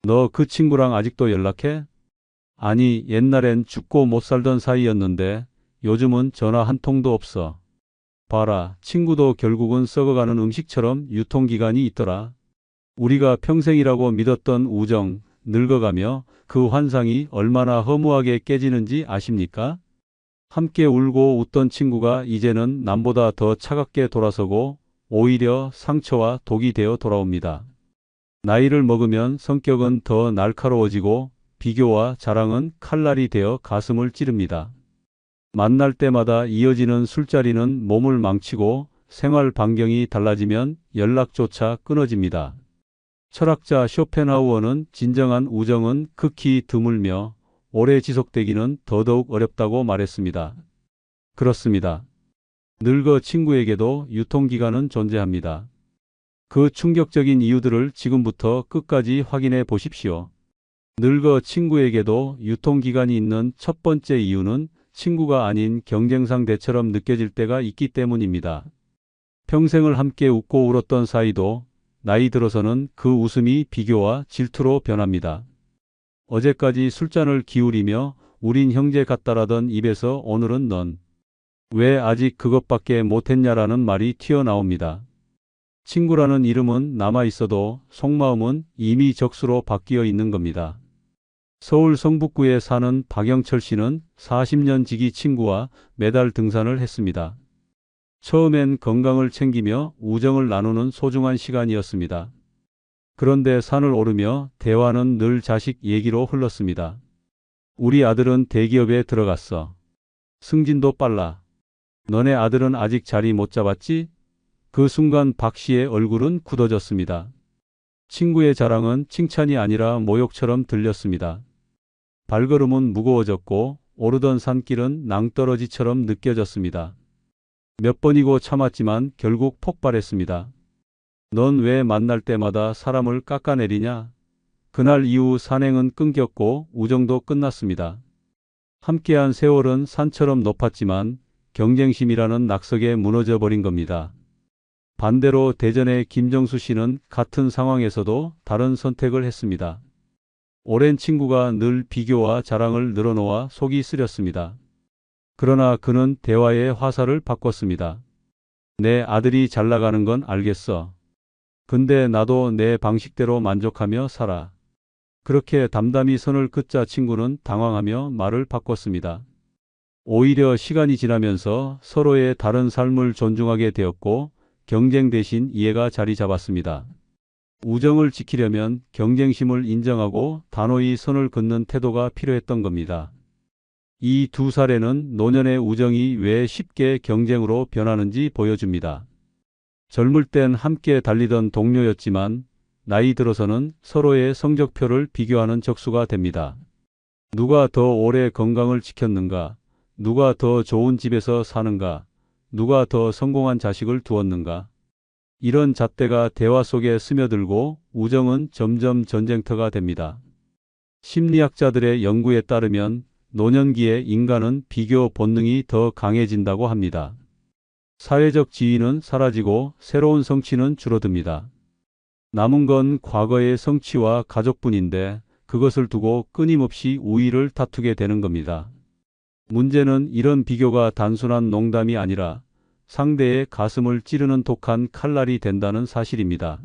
너 그 친구랑 아직도 연락해? 아니, 옛날엔 죽고 못 살던 사이였는데 요즘은 전화 한 통도 없어. 봐라, 친구도 결국은 썩어가는 음식처럼 유통기간이 있더라. 우리가 평생이라고 믿었던 우정, 늙어가며 그 환상이 얼마나 허무하게 깨지는지 아십니까? 함께 울고 웃던 친구가 이제는 남보다 더 차갑게 돌아서고 오히려 상처와 독이 되어 돌아옵니다. 나이를 먹으면 성격은 더 날카로워지고 비교와 자랑은 칼날이 되어 가슴을 찌릅니다. 만날 때마다 이어지는 술자리는 몸을 망치고 생활 반경이 달라지면 연락조차 끊어집니다. 철학자 쇼펜하우어는 진정한 우정은 극히 드물며 오래 지속되기는 더더욱 어렵다고 말했습니다. 그렇습니다. 늙어 친구에게도 유통기간은 존재합니다. 그 충격적인 이유들을 지금부터 끝까지 확인해 보십시오. 늙어 친구에게도 유통기간이 있는 첫 번째 이유는 친구가 아닌 경쟁 상대처럼 느껴질 때가 있기 때문입니다. 평생을 함께 웃고 울었던 사이도 나이 들어서는 그 웃음이 비교와 질투로 변합니다. 어제까지 술잔을 기울이며 우린 형제 같다라던 입에서 오늘은 넌 왜 아직 그것밖에 못했냐라는 말이 튀어나옵니다. 친구라는 이름은 남아있어도 속마음은 이미 적수로 바뀌어 있는 겁니다. 서울 성북구에 사는 박영철 씨는 40년 지기 친구와 매달 등산을 했습니다. 처음엔 건강을 챙기며 우정을 나누는 소중한 시간이었습니다. 그런데 산을 오르며 대화는 늘 자식 얘기로 흘렀습니다. 우리 아들은 대기업에 들어갔어. 승진도 빨라. 너네 아들은 아직 자리 못 잡았지? 그 순간 박 씨의 얼굴은 굳어졌습니다. 친구의 자랑은 칭찬이 아니라 모욕처럼 들렸습니다. 발걸음은 무거워졌고 오르던 산길은 낭떠러지처럼 느껴졌습니다. 몇 번이고 참았지만 결국 폭발했습니다. 넌 왜 만날 때마다 사람을 깎아내리냐? 그날 이후 산행은 끊겼고 우정도 끝났습니다. 함께한 세월은 산처럼 높았지만 경쟁심이라는 낙석에 무너져 버린 겁니다. 반대로 대전의 김정수 씨는 같은 상황에서도 다른 선택을 했습니다. 오랜 친구가 늘 비교와 자랑을 늘어놓아 속이 쓰렸습니다. 그러나 그는 대화의 화살을 바꿨습니다. 내 아들이 잘 나가는 건 알겠어. 근데 나도 내 방식대로 만족하며 살아. 그렇게 담담히 선을 긋자 친구는 당황하며 말을 바꿨습니다. 오히려 시간이 지나면서 서로의 다른 삶을 존중하게 되었고 경쟁 대신 이해가 자리 잡았습니다. 우정을 지키려면 경쟁심을 인정하고 단호히 선을 긋는 태도가 필요했던 겁니다. 이 두 사례는 노년의 우정이 왜 쉽게 경쟁으로 변하는지 보여줍니다. 젊을 땐 함께 달리던 동료였지만 나이 들어서는 서로의 성적표를 비교하는 적수가 됩니다. 누가 더 오래 건강을 지켰는가? 누가 더 좋은 집에서 사는가? 누가 더 성공한 자식을 두었는가? 이런 잣대가 대화 속에 스며들고 우정은 점점 전쟁터가 됩니다. 심리학자들의 연구에 따르면 노년기에 인간은 비교 본능이 더 강해진다고 합니다. 사회적 지위는 사라지고 새로운 성취는 줄어듭니다. 남은 건 과거의 성취와 가족뿐인데 그것을 두고 끊임없이 우위를 다투게 되는 겁니다. 문제는 이런 비교가 단순한 농담이 아니라 상대의 가슴을 찌르는 독한 칼날이 된다는 사실입니다.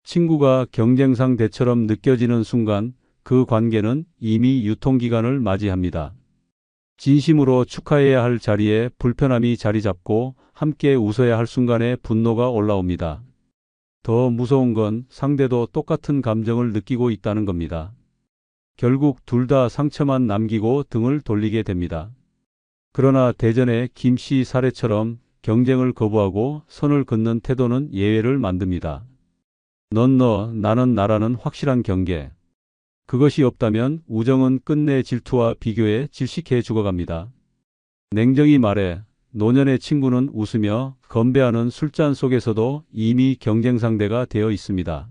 친구가 경쟁 상대처럼 느껴지는 순간 그 관계는 이미 유통기간을 맞이합니다. 진심으로 축하해야 할 자리에 불편함이 자리 잡고 함께 웃어야 할 순간에 분노가 올라옵니다. 더 무서운 건 상대도 똑같은 감정을 느끼고 있다는 겁니다. 결국 둘 다 상처만 남기고 등을 돌리게 됩니다. 그러나 대전의 김 씨 사례처럼 경쟁을 거부하고 선을 긋는 태도는 예외를 만듭니다. 넌 너, 나는 나라는 확실한 경계. 그것이 없다면 우정은 끝내 질투와 비교에 질식해 죽어갑니다. 냉정히 말해 노년의 친구는 웃으며 건배하는 술잔 속에서도 이미 경쟁 상대가 되어 있습니다.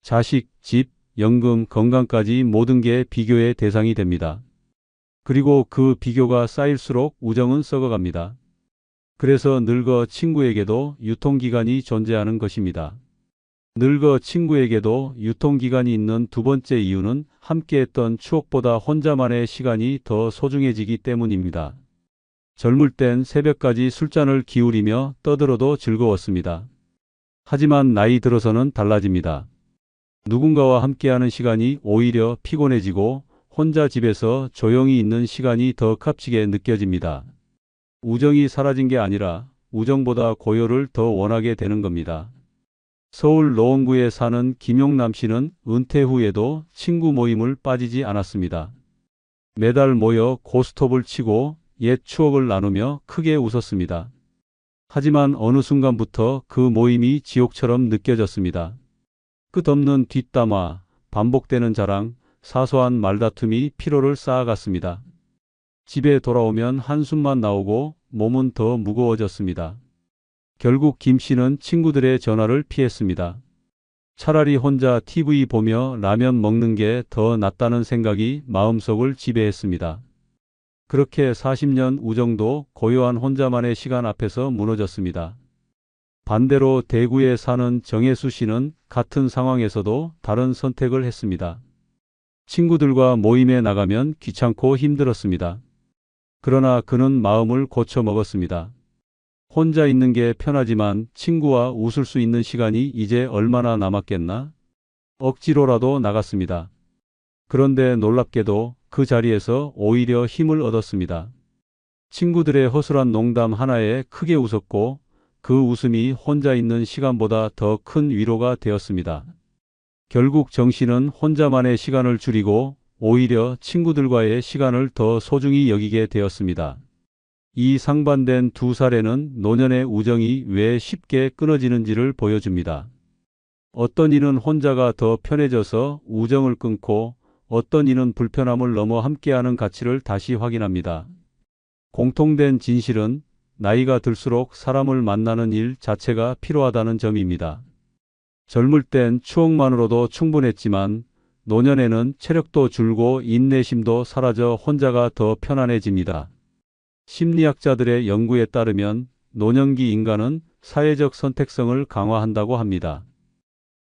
자식, 집, 연금, 건강까지 모든 게 비교의 대상이 됩니다. 그리고 그 비교가 쌓일수록 우정은 썩어갑니다. 그래서 늙어 친구에게도 유통기간이 존재하는 것입니다. 늙어 친구에게도 유통기간이 있는 두 번째 이유는 함께했던 추억보다 혼자만의 시간이 더 소중해지기 때문입니다. 젊을 땐 새벽까지 술잔을 기울이며 떠들어도 즐거웠습니다. 하지만 나이 들어서는 달라집니다. 누군가와 함께하는 시간이 오히려 피곤해지고 혼자 집에서 조용히 있는 시간이 더 값지게 느껴집니다. 우정이 사라진 게 아니라 우정보다 고요를 더 원하게 되는 겁니다. 서울 노원구에 사는 김용남 씨는 은퇴 후에도 친구 모임을 빠지지 않았습니다. 매달 모여 고스톱을 치고 옛 추억을 나누며 크게 웃었습니다. 하지만 어느 순간부터 그 모임이 지옥처럼 느껴졌습니다. 끝없는 뒷담화, 반복되는 자랑, 사소한 말다툼이 피로를 쌓아갔습니다. 집에 돌아오면 한숨만 나오고 몸은 더 무거워졌습니다. 결국 김 씨는 친구들의 전화를 피했습니다. 차라리 혼자 TV 보며 라면 먹는 게 더 낫다는 생각이 마음속을 지배했습니다. 그렇게 40년 우정도 고요한 혼자만의 시간 앞에서 무너졌습니다. 반대로 대구에 사는 정혜수 씨는 같은 상황에서도 다른 선택을 했습니다. 친구들과 모임에 나가면 귀찮고 힘들었습니다. 그러나 그는 마음을 고쳐 먹었습니다. 혼자 있는 게 편하지만 친구와 웃을 수 있는 시간이 이제 얼마나 남았겠나? 억지로라도 나갔습니다. 그런데 놀랍게도 그 자리에서 오히려 힘을 얻었습니다. 친구들의 허술한 농담 하나에 크게 웃었고 그 웃음이 혼자 있는 시간보다 더 큰 위로가 되었습니다. 결국 정 씨는 혼자만의 시간을 줄이고 오히려 친구들과의 시간을 더 소중히 여기게 되었습니다. 이 상반된 두 사례는 노년의 우정이 왜 쉽게 끊어지는지를 보여줍니다. 어떤 이는 혼자가 더 편해져서 우정을 끊고 어떤 이는 불편함을 넘어 함께하는 가치를 다시 확인합니다. 공통된 진실은 나이가 들수록 사람을 만나는 일 자체가 필요하다는 점입니다. 젊을 땐 추억만으로도 충분했지만 노년에는 체력도 줄고 인내심도 사라져 혼자가 더 편안해집니다. 심리학자들의 연구에 따르면 노년기 인간은 사회적 선택성을 강화한다고 합니다.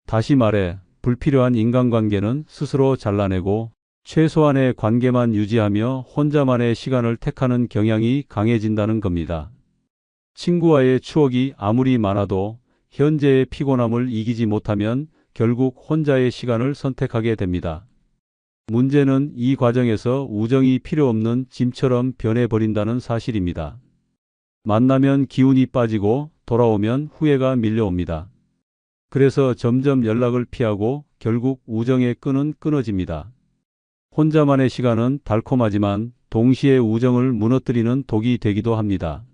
다시 말해 불필요한 인간관계는 스스로 잘라내고 최소한의 관계만 유지하며 혼자만의 시간을 택하는 경향이 강해진다는 겁니다. 친구와의 추억이 아무리 많아도 현재의 피곤함을 이기지 못하면 결국 혼자의 시간을 선택하게 됩니다. 문제는 이 과정에서 우정이 필요 없는 짐처럼 변해버린다는 사실입니다. 만나면 기운이 빠지고 돌아오면 후회가 밀려옵니다. 그래서 점점 연락을 피하고 결국 우정의 끈은 끊어집니다. 혼자만의 시간은 달콤하지만 동시에 우정을 무너뜨리는 독이 되기도 합니다.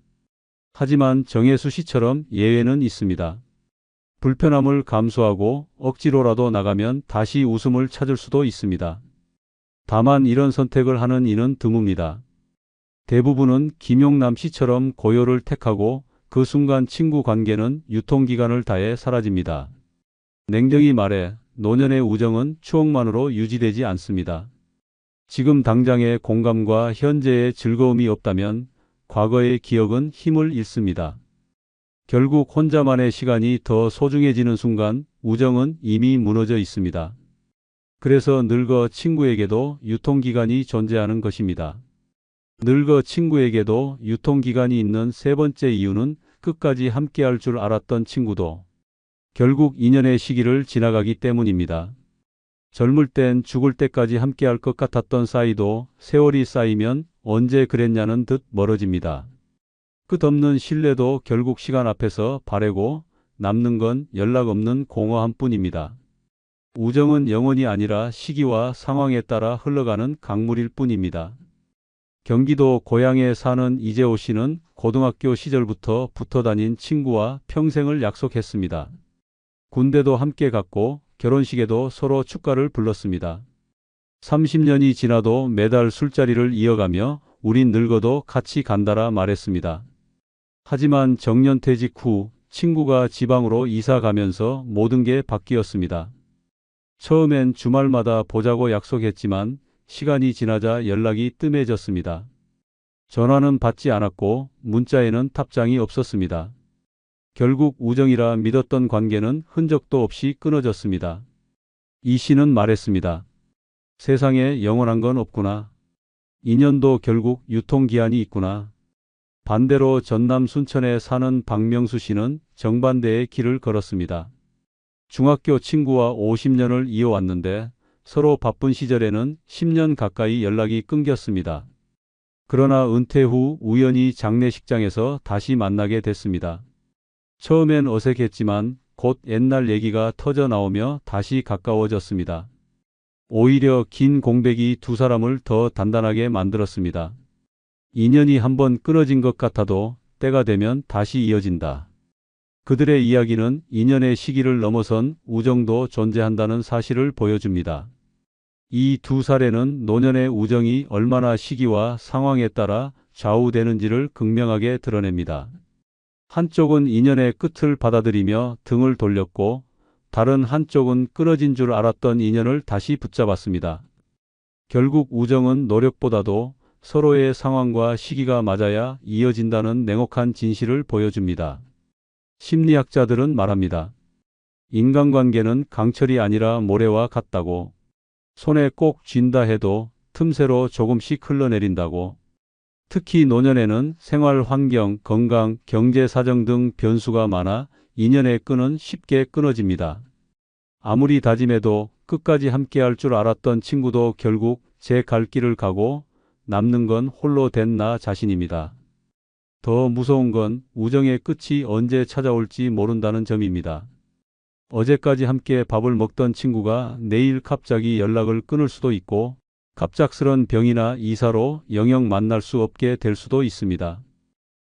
하지만 정혜수 씨처럼 예외는 있습니다. 불편함을 감수하고 억지로라도 나가면 다시 웃음을 찾을 수도 있습니다. 다만 이런 선택을 하는 이는 드뭅니다. 대부분은 김용남 씨처럼 고요를 택하고 그 순간 친구 관계는 유통기간을 다해 사라집니다. 냉정히 말해 노년의 우정은 추억만으로 유지되지 않습니다. 지금 당장의 공감과 현재의 즐거움이 없다면 과거의 기억은 힘을 잃습니다. 결국 혼자만의 시간이 더 소중해지는 순간 우정은 이미 무너져 있습니다. 그래서 늙어 친구에게도 유통기간이 존재하는 것입니다. 늙어 친구에게도 유통기간이 있는 세 번째 이유는 끝까지 함께할 줄 알았던 친구도 결국 인연의 시기를 지나가기 때문입니다. 젊을 땐 죽을 때까지 함께할 것 같았던 사이도 세월이 쌓이면 언제 그랬냐는 듯 멀어집니다. 끝없는 신뢰도 결국 시간 앞에서 바래고 남는 건 연락 없는 공허함 뿐입니다. 우정은 영원이 아니라 시기와 상황에 따라 흘러가는 강물일 뿐입니다. 경기도 고양에 사는 이재호 씨는 고등학교 시절부터 붙어 다닌 친구와 평생을 약속했습니다. 군대도 함께 갔고 결혼식에도 서로 축가를 불렀습니다. 30년이 지나도 매달 술자리를 이어가며 우린 늙어도 같이 간다라 말했습니다. 하지만 정년퇴직 후 친구가 지방으로 이사 가면서 모든 게 바뀌었습니다. 처음엔 주말마다 보자고 약속했지만 시간이 지나자 연락이 뜸해졌습니다. 전화는 받지 않았고 문자에는 답장이 없었습니다. 결국 우정이라 믿었던 관계는 흔적도 없이 끊어졌습니다. 이 씨는 말했습니다. 세상에 영원한 건 없구나. 인연도 결국 유통기한이 있구나. 반대로 전남 순천에 사는 박명수 씨는 정반대의 길을 걸었습니다. 중학교 친구와 50년을 이어왔는데 서로 바쁜 시절에는 10년 가까이 연락이 끊겼습니다. 그러나 은퇴 후 우연히 장례식장에서 다시 만나게 됐습니다. 처음엔 어색했지만 곧 옛날 얘기가 터져 나오며 다시 가까워졌습니다. 오히려 긴 공백이 두 사람을 더 단단하게 만들었습니다. 인연이 한번 끊어진 것 같아도 때가 되면 다시 이어진다. 그들의 이야기는 인연의 시기를 넘어선 우정도 존재한다는 사실을 보여줍니다. 이 두 사례는 노년의 우정이 얼마나 시기와 상황에 따라 좌우되는지를 극명하게 드러냅니다. 한쪽은 인연의 끝을 받아들이며 등을 돌렸고 다른 한쪽은 끊어진 줄 알았던 인연을 다시 붙잡았습니다. 결국 우정은 노력보다도 서로의 상황과 시기가 맞아야 이어진다는 냉혹한 진실을 보여줍니다. 심리학자들은 말합니다. 인간관계는 강철이 아니라 모래와 같다고. 손에 꼭 쥔다 해도 틈새로 조금씩 흘러내린다고. 특히 노년에는 생활 환경, 건강, 경제 사정 등 변수가 많아 인연의 끈은 쉽게 끊어집니다. 아무리 다짐해도 끝까지 함께할 줄 알았던 친구도 결국 제 갈 길을 가고 남는 건 홀로 된 나 자신입니다. 더 무서운 건 우정의 끝이 언제 찾아올지 모른다는 점입니다. 어제까지 함께 밥을 먹던 친구가 내일 갑자기 연락을 끊을 수도 있고 갑작스런 병이나 이사로 영영 만날 수 없게 될 수도 있습니다.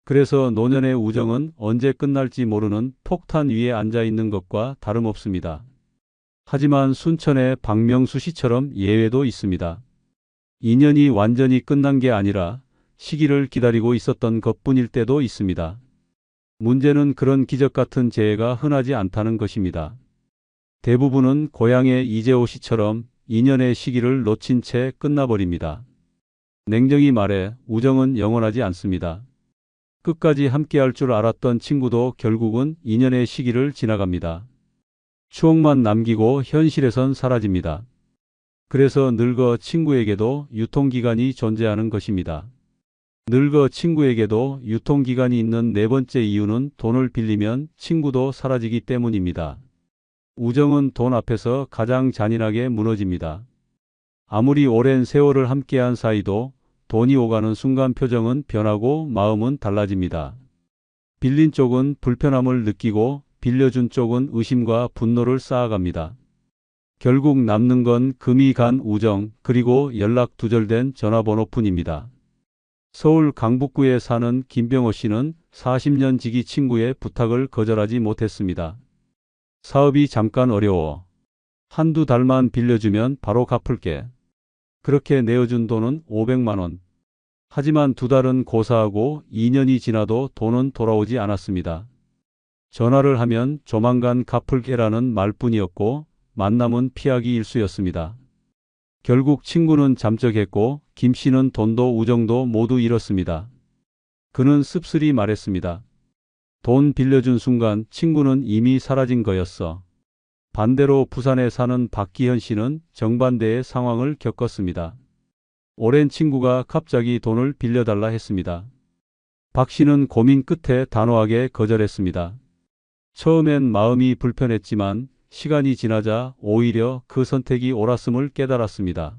그래서 노년의 우정은 언제 끝날지 모르는 폭탄 위에 앉아 있는 것과 다름없습니다. 하지만 순천의 박명수 씨처럼 예외도 있습니다. 인연이 완전히 끝난 게 아니라 시기를 기다리고 있었던 것뿐일 때도 있습니다. 문제는 그런 기적 같은 재해가 흔하지 않다는 것입니다. 대부분은 고향의 이재호 씨처럼 인연의 시기를 놓친 채 끝나버립니다. 냉정히 말해 우정은 영원하지 않습니다. 끝까지 함께할 줄 알았던 친구도 결국은 인연의 시기를 지나갑니다. 추억만 남기고 현실에선 사라집니다. 그래서 늙어 친구에게도 유통기간이 존재하는 것입니다. 늙어 친구에게도 유통기간이 있는 네 번째 이유는 돈을 빌리면 친구도 사라지기 때문입니다. 우정은 돈 앞에서 가장 잔인하게 무너집니다. 아무리 오랜 세월을 함께한 사이도 돈이 오가는 순간 표정은 변하고 마음은 달라집니다. 빌린 쪽은 불편함을 느끼고 빌려준 쪽은 의심과 분노를 쌓아갑니다. 결국 남는 건 금이 간 우정 그리고 연락 두절된 전화번호뿐입니다. 서울 강북구에 사는 김병호 씨는 40년 지기 친구의 부탁을 거절하지 못했습니다. 사업이 잠깐 어려워. 한두 달만 빌려주면 바로 갚을게. 그렇게 내어준 돈은 500만 원. 하지만 두 달은 고사하고 2년이 지나도 돈은 돌아오지 않았습니다. 전화를 하면 조만간 갚을게라는 말뿐이었고 만남은 피하기 일쑤였습니다. 결국 친구는 잠적했고 김 씨는 돈도 우정도 모두 잃었습니다. 그는 씁쓸히 말했습니다. 돈 빌려준 순간 친구는 이미 사라진 거였어. 반대로 부산에 사는 박기현 씨는 정반대의 상황을 겪었습니다. 오랜 친구가 갑자기 돈을 빌려달라 했습니다. 박 씨는 고민 끝에 단호하게 거절했습니다. 처음엔 마음이 불편했지만 시간이 지나자 오히려 그 선택이 옳았음을 깨달았습니다.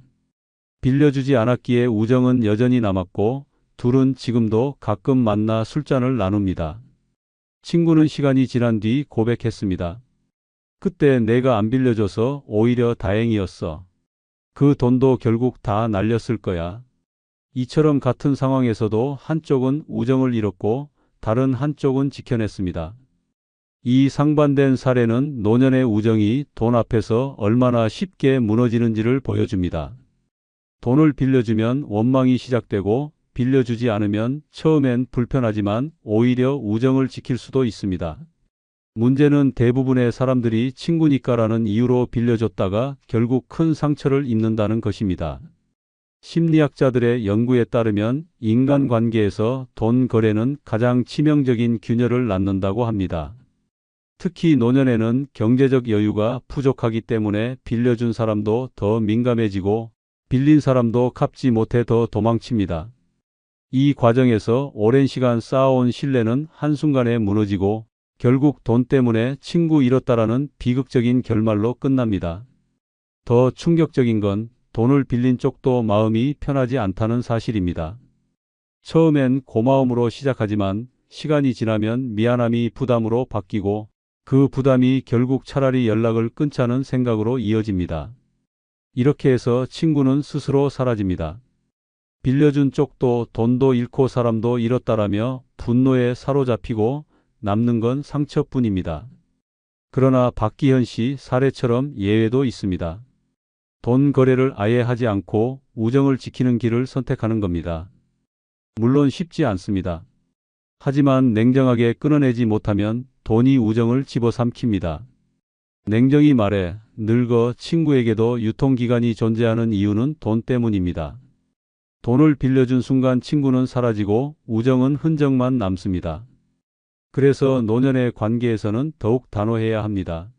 빌려주지 않았기에 우정은 여전히 남았고 둘은 지금도 가끔 만나 술잔을 나눕니다. 친구는 시간이 지난 뒤 고백했습니다. 그때 내가 안 빌려줘서 오히려 다행이었어. 그 돈도 결국 다 날렸을 거야. 이처럼 같은 상황에서도 한쪽은 우정을 잃었고 다른 한쪽은 지켜냈습니다. 이 상반된 사례는 노년의 우정이 돈 앞에서 얼마나 쉽게 무너지는지를 보여줍니다. 돈을 빌려주면 원망이 시작되고 빌려주지 않으면 처음엔 불편하지만 오히려 우정을 지킬 수도 있습니다. 문제는 대부분의 사람들이 친구니까라는 이유로 빌려줬다가 결국 큰 상처를 입는다는 것입니다. 심리학자들의 연구에 따르면 인간관계에서 돈 거래는 가장 치명적인 균열을 낳는다고 합니다. 특히 노년에는 경제적 여유가 부족하기 때문에 빌려준 사람도 더 민감해지고 빌린 사람도 갚지 못해 더 도망칩니다. 이 과정에서 오랜 시간 쌓아온 신뢰는 한순간에 무너지고 결국 돈 때문에 친구 잃었다라는 비극적인 결말로 끝납니다. 더 충격적인 건 돈을 빌린 쪽도 마음이 편하지 않다는 사실입니다. 처음엔 고마움으로 시작하지만 시간이 지나면 미안함이 부담으로 바뀌고 그 부담이 결국 차라리 연락을 끊자는 생각으로 이어집니다. 이렇게 해서 친구는 스스로 사라집니다. 빌려준 쪽도 돈도 잃고 사람도 잃었다라며 분노에 사로잡히고 남는 건 상처뿐입니다. 그러나 박기현 씨 사례처럼 예외도 있습니다. 돈 거래를 아예 하지 않고 우정을 지키는 길을 선택하는 겁니다. 물론 쉽지 않습니다. 하지만 냉정하게 끊어내지 못하면 돈이 우정을 집어삼킵니다. 냉정히 말해 늙어 친구에게도 유통기간이 존재하는 이유는 돈 때문입니다. 돈을 빌려준 순간 친구는 사라지고 우정은 흔적만 남습니다. 그래서 노년의 관계에서는 더욱 단호해야 합니다.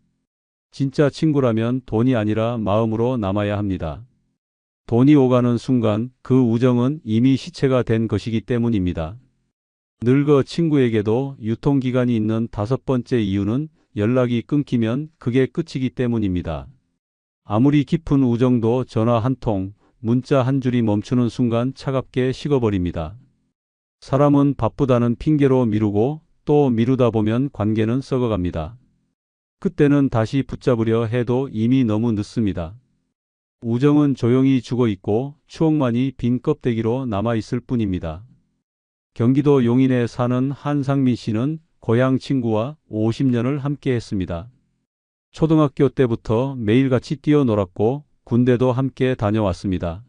진짜 친구라면 돈이 아니라 마음으로 남아야 합니다. 돈이 오가는 순간 그 우정은 이미 시체가 된 것이기 때문입니다. 늙어 친구에게도 유통기간이 있는 5번째 이유는 연락이 끊기면 그게 끝이기 때문입니다. 아무리 깊은 우정도 전화 한 통, 문자 한 줄이 멈추는 순간 차갑게 식어버립니다. 사람은 바쁘다는 핑계로 미루고 또 미루다 보면 관계는 썩어갑니다. 그때는 다시 붙잡으려 해도 이미 너무 늦습니다. 우정은 조용히 죽어 있고 추억만이 빈 껍데기로 남아있을 뿐입니다. 경기도 용인에 사는 한상민 씨는 고향 친구와 50년을 함께 했습니다. 초등학교 때부터 매일같이 뛰어놀았고 군대도 함께 다녀왔습니다.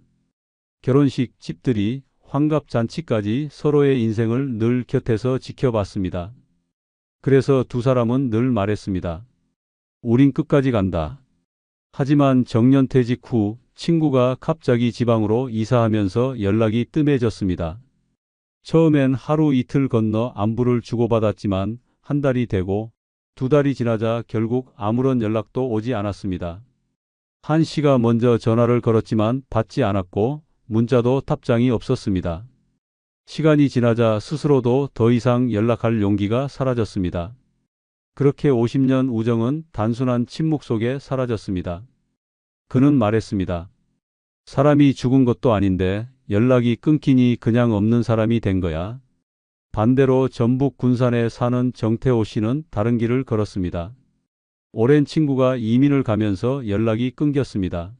결혼식, 집들이, 환갑잔치까지 서로의 인생을 늘 곁에서 지켜봤습니다. 그래서 두 사람은 늘 말했습니다. 우린 끝까지 간다. 하지만 정년퇴직 후 친구가 갑자기 지방으로 이사하면서 연락이 뜸해졌습니다. 처음엔 하루 이틀 건너 안부를 주고받았지만 한 달이 되고 2달이 지나자 결국 아무런 연락도 오지 않았습니다. 한 씨가 먼저 전화를 걸었지만 받지 않았고 문자도 답장이 없었습니다. 시간이 지나자 스스로도 더 이상 연락할 용기가 사라졌습니다. 그렇게 50년 우정은 단순한 침묵 속에 사라졌습니다. 그는 말했습니다. 사람이 죽은 것도 아닌데 연락이 끊기니 그냥 없는 사람이 된 거야. 반대로 전북 군산에 사는 정태호 씨는 다른 길을 걸었습니다. 오랜 친구가 이민을 가면서 연락이 끊겼습니다.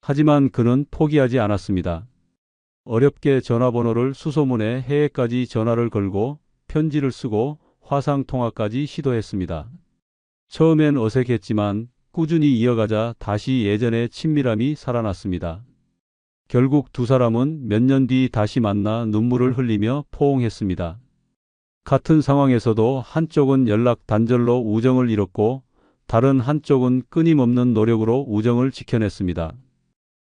하지만 그는 포기하지 않았습니다. 어렵게 전화번호를 수소문해 해외까지 전화를 걸고 편지를 쓰고 화상통화까지 시도했습니다. 처음엔 어색했지만 꾸준히 이어가자 다시 예전의 친밀함이 살아났습니다. 결국 두 사람은 몇 년 뒤 다시 만나 눈물을 흘리며 포옹했습니다. 같은 상황에서도 한쪽은 연락 단절로 우정을 잃었고 다른 한쪽은 끊임없는 노력으로 우정을 지켜냈습니다.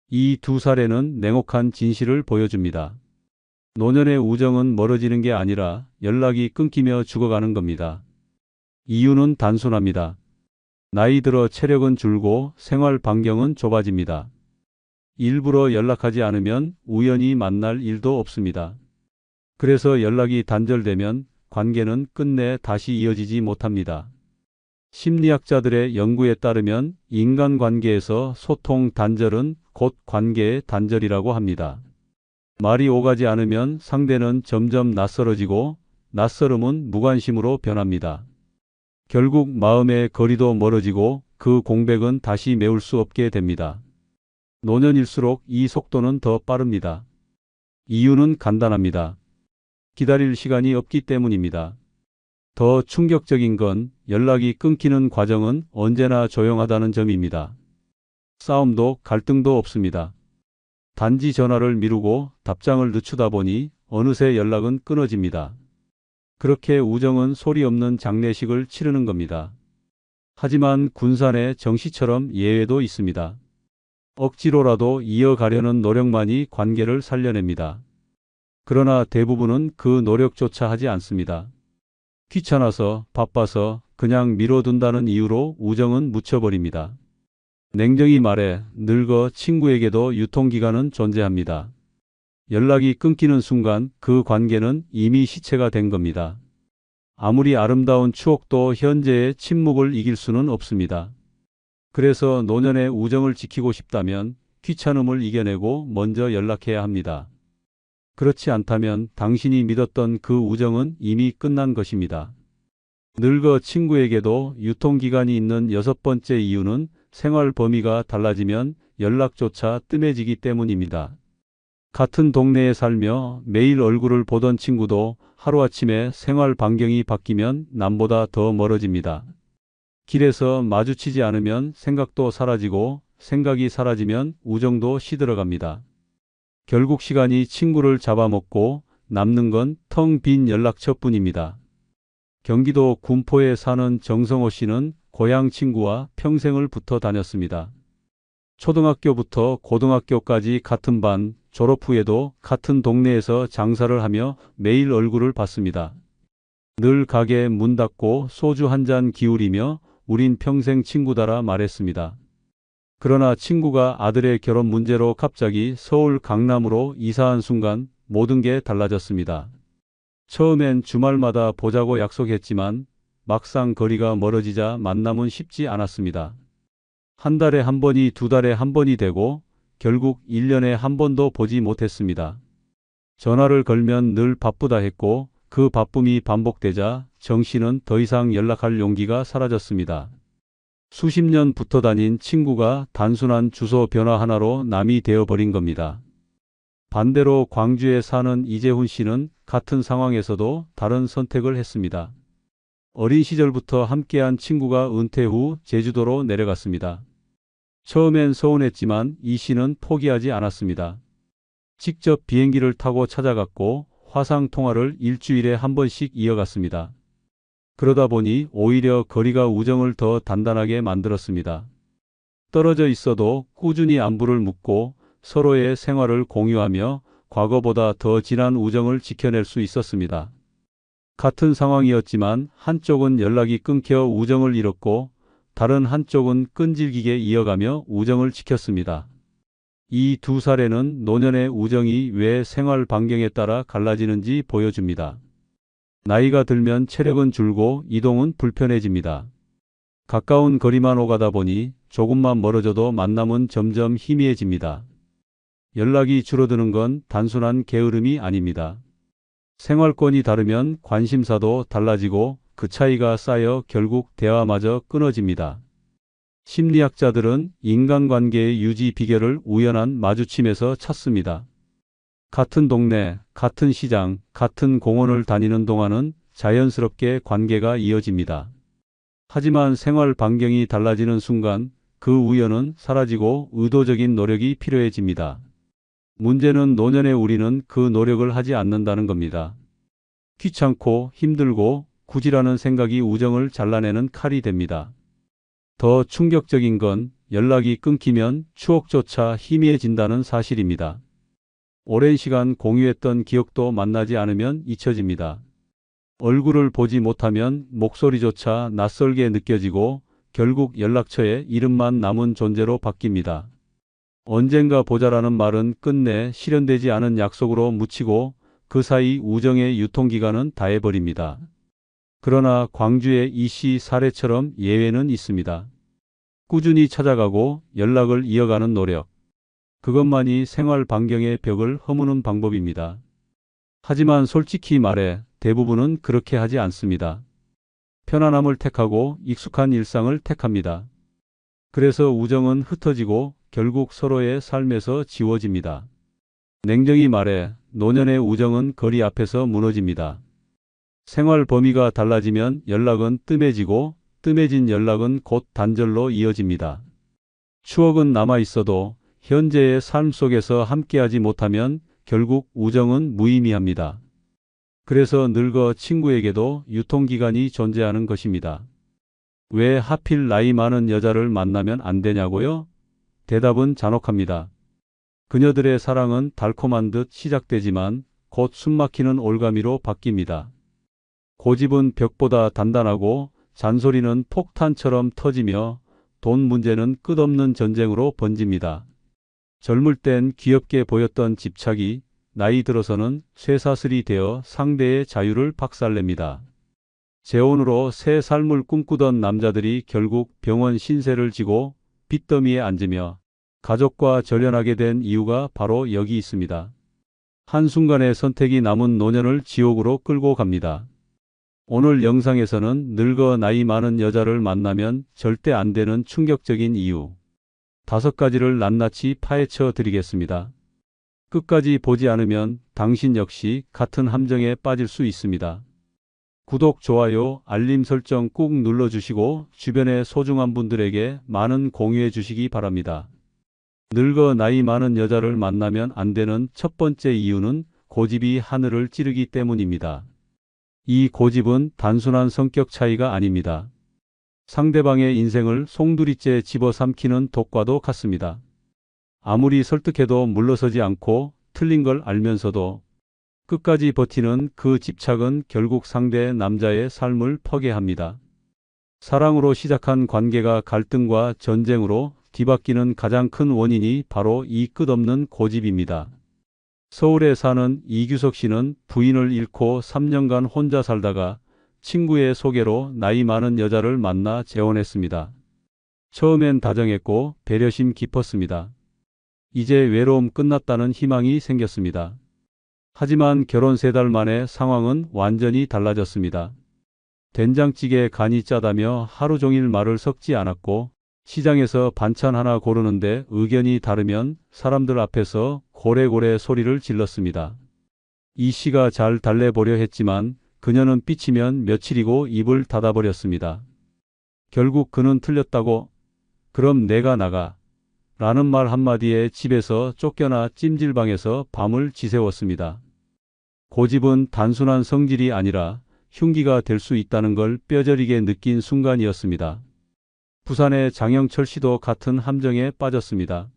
이 두 사례는 냉혹한 진실을 보여줍니다. 노년의 우정은 멀어지는 게 아니라 연락이 끊기며 죽어가는 겁니다. 이유는 단순합니다. 나이 들어 체력은 줄고 생활 반경은 좁아집니다. 일부러 연락하지 않으면 우연히 만날 일도 없습니다. 그래서 연락이 단절되면 관계는 끝내 다시 이어지지 못합니다. 심리학자들의 연구에 따르면 인간관계에서 소통 단절은 곧 관계의 단절이라고 합니다. 말이 오가지 않으면 상대는 점점 낯설어지고 낯설음은 무관심으로 변합니다. 결국 마음의 거리도 멀어지고 그 공백은 다시 메울 수 없게 됩니다. 노년일수록 이 속도는 더 빠릅니다. 이유는 간단합니다. 기다릴 시간이 없기 때문입니다. 더 충격적인 건 연락이 끊기는 과정은 언제나 조용하다는 점입니다. 싸움도 갈등도 없습니다. 단지 전화를 미루고 답장을 늦추다 보니 어느새 연락은 끊어집니다. 그렇게 우정은 소리 없는 장례식을 치르는 겁니다. 하지만 군산의 정 씨처럼 예외도 있습니다. 억지로라도 이어가려는 노력만이 관계를 살려냅니다. 그러나 대부분은 그 노력조차 하지 않습니다. 귀찮아서, 바빠서, 그냥 미뤄둔다는 이유로 우정은 묻혀버립니다. 냉정히 말해 늙어 친구에게도 유통기간은 존재합니다. 연락이 끊기는 순간 그 관계는 이미 시체가 된 겁니다. 아무리 아름다운 추억도 현재의 침묵을 이길 수는 없습니다. 그래서 노년의 우정을 지키고 싶다면 귀찮음을 이겨내고 먼저 연락해야 합니다. 그렇지 않다면 당신이 믿었던 그 우정은 이미 끝난 것입니다. 늙어 친구에게도 유통기간이 있는 여섯 번째 이유는 생활 범위가 달라지면 연락조차 뜸해지기 때문입니다. 같은 동네에 살며 매일 얼굴을 보던 친구도 하루아침에 생활 반경이 바뀌면 남보다 더 멀어집니다. 길에서 마주치지 않으면 생각도 사라지고 생각이 사라지면 우정도 시들어갑니다. 결국 시간이 친구를 잡아먹고 남는 건 텅 빈 연락처뿐입니다. 경기도 군포에 사는 정성호 씨는 고향 친구와 평생을 붙어 다녔습니다. 초등학교부터 고등학교까지 같은 반, 졸업 후에도 같은 동네에서 장사를 하며 매일 얼굴을 봤습니다. 늘 가게 문 닫고 소주 한 잔 기울이며 우린 평생 친구다라 말했습니다. 그러나 친구가 아들의 결혼 문제로 갑자기 서울 강남으로 이사한 순간 모든 게 달라졌습니다. 처음엔 주말마다 보자고 약속했지만 막상 거리가 멀어지자 만남은 쉽지 않았습니다. 한 달에 한 번이 두 달에 한 번이 되고 결국 1년에 한 번도 보지 못했습니다. 전화를 걸면 늘 바쁘다 했고 그 바쁨이 반복되자 정 씨는 더 이상 연락할 용기가 사라졌습니다. 수십 년 붙어 다닌 친구가 단순한 주소 변화 하나로 남이 되어버린 겁니다. 반대로 광주에 사는 이재훈 씨는 같은 상황에서도 다른 선택을 했습니다. 어린 시절부터 함께한 친구가 은퇴 후 제주도로 내려갔습니다. 처음엔 서운했지만 이 씨는 포기하지 않았습니다. 직접 비행기를 타고 찾아갔고 화상 통화를 일주일에 한 번씩 이어갔습니다. 그러다 보니 오히려 거리가 우정을 더 단단하게 만들었습니다. 떨어져 있어도 꾸준히 안부를 묻고 서로의 생활을 공유하며 과거보다 더 진한 우정을 지켜낼 수 있었습니다. 같은 상황이었지만 한쪽은 연락이 끊겨 우정을 잃었고 다른 한쪽은 끈질기게 이어가며 우정을 지켰습니다. 이 두 사례는 노년의 우정이 왜 생활 반경에 따라 갈라지는지 보여줍니다. 나이가 들면 체력은 줄고 이동은 불편해집니다. 가까운 거리만 오가다 보니 조금만 멀어져도 만남은 점점 희미해집니다. 연락이 줄어드는 건 단순한 게으름이 아닙니다. 생활권이 다르면 관심사도 달라지고 그 차이가 쌓여 결국 대화마저 끊어집니다. 심리학자들은 인간관계의 유지 비결을 우연한 마주침에서 찾습니다. 같은 동네, 같은 시장, 같은 공원을 다니는 동안은 자연스럽게 관계가 이어집니다. 하지만 생활 반경이 달라지는 순간 그 우연은 사라지고 의도적인 노력이 필요해집니다. 문제는 노년의 우리는 그 노력을 하지 않는다는 겁니다. 귀찮고 힘들고 굳이라는 생각이 우정을 잘라내는 칼이 됩니다. 더 충격적인 건 연락이 끊기면 추억조차 희미해진다는 사실입니다. 오랜 시간 공유했던 기억도 만나지 않으면 잊혀집니다. 얼굴을 보지 못하면 목소리조차 낯설게 느껴지고 결국 연락처에 이름만 남은 존재로 바뀝니다. 언젠가 보자라는 말은 끝내 실현되지 않은 약속으로 묻히고 그 사이 우정의 유통기간은 다해버립니다. 그러나 광주의 이 씨 사례처럼 예외는 있습니다. 꾸준히 찾아가고 연락을 이어가는 노력. 그것만이 생활 반경의 벽을 허무는 방법입니다. 하지만 솔직히 말해 대부분은 그렇게 하지 않습니다. 편안함을 택하고 익숙한 일상을 택합니다. 그래서 우정은 흩어지고 결국 서로의 삶에서 지워집니다. 냉정히 말해 노년의 우정은 거리 앞에서 무너집니다. 생활 범위가 달라지면 연락은 뜸해지고 뜸해진 연락은 곧 단절로 이어집니다. 추억은 남아있어도 현재의 삶 속에서 함께하지 못하면 결국 우정은 무의미합니다. 그래서 늙어 친구에게도 유통기간이 존재하는 것입니다. 왜 하필 나이 많은 여자를 만나면 안 되냐고요? 대답은 잔혹합니다. 그녀들의 사랑은 달콤한 듯 시작되지만 곧 숨막히는 올가미로 바뀝니다. 고집은 벽보다 단단하고 잔소리는 폭탄처럼 터지며 돈 문제는 끝없는 전쟁으로 번집니다. 젊을 땐 귀엽게 보였던 집착이 나이 들어서는 쇠사슬이 되어 상대의 자유를 박살냅니다. 재혼으로 새 삶을 꿈꾸던 남자들이 결국 병원 신세를 지고 빚더미에 앉으며 가족과 절연하게 된 이유가 바로 여기 있습니다. 한순간의 선택이 남은 노년을 지옥으로 끌고 갑니다. 오늘 영상에서는 늙어 나이 많은 여자를 만나면 절대 안 되는 충격적인 이유 5가지를 낱낱이 파헤쳐 드리겠습니다. 끝까지 보지 않으면 당신 역시 같은 함정에 빠질 수 있습니다. 구독, 좋아요, 알림 설정 꾹 눌러주시고 주변의 소중한 분들에게 많은 공유해 주시기 바랍니다. 늙어 나이 많은 여자를 만나면 안 되는 첫 번째 이유는 고집이 하늘을 찌르기 때문입니다. 이 고집은 단순한 성격 차이가 아닙니다. 상대방의 인생을 송두리째 집어삼키는 독과도 같습니다. 아무리 설득해도 물러서지 않고 틀린 걸 알면서도 끝까지 버티는 그 집착은 결국 상대 남자의 삶을 파괴합니다. 사랑으로 시작한 관계가 갈등과 전쟁으로 뒤바뀌는 가장 큰 원인이 바로 이 끝없는 고집입니다. 서울에 사는 이규석 씨는 부인을 잃고 3년간 혼자 살다가 친구의 소개로 나이 많은 여자를 만나 재혼했습니다. 처음엔 다정했고 배려심 깊었습니다. 이제 외로움 끝났다는 희망이 생겼습니다. 하지만 결혼 3달 만에 상황은 완전히 달라졌습니다. 된장찌개에 간이 짜다며 하루 종일 말을 섞지 않았고 시장에서 반찬 하나 고르는데 의견이 다르면 사람들 앞에서 고래고래 소리를 질렀습니다. 이 씨가 잘 달래보려 했지만 그녀는 삐치면 며칠이고 입을 닫아버렸습니다. 결국 그는 틀렸다고 그럼 내가 나가 라는 말 한마디에 집에서 쫓겨나 찜질방에서 밤을 지새웠습니다. 고집은 단순한 성질이 아니라 흉기가 될 수 있다는 걸 뼈저리게 느낀 순간이었습니다. 부산의 장영철 씨도 같은 함정에 빠졌습니다.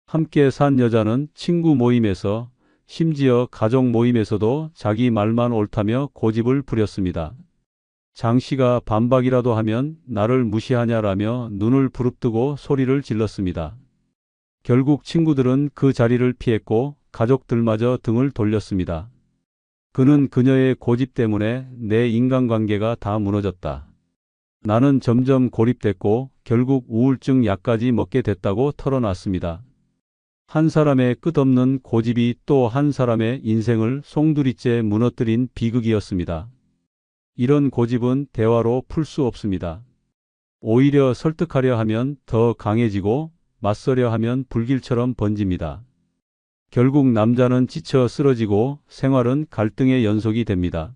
함께 산 여자는 친구 모임에서 심지어 가족 모임에서도 자기 말만 옳다며 고집을 부렸습니다. 장 씨가 반박이라도 하면 나를 무시하냐라며 눈을 부릅뜨고 소리를 질렀습니다. 결국 친구들은 그 자리를 피했고 가족들마저 등을 돌렸습니다. 그는 그녀의 고집 때문에 내 인간관계가 다 무너졌다. 나는 점점 고립됐고 결국 우울증 약까지 먹게 됐다고 털어놨습니다. 한 사람의 끝없는 고집이 또 한 사람의 인생을 송두리째 무너뜨린 비극이었습니다. 이런 고집은 대화로 풀 수 없습니다. 오히려 설득하려 하면 더 강해지고 맞서려 하면 불길처럼 번집니다. 결국 남자는 지쳐 쓰러지고 생활은 갈등의 연속이 됩니다.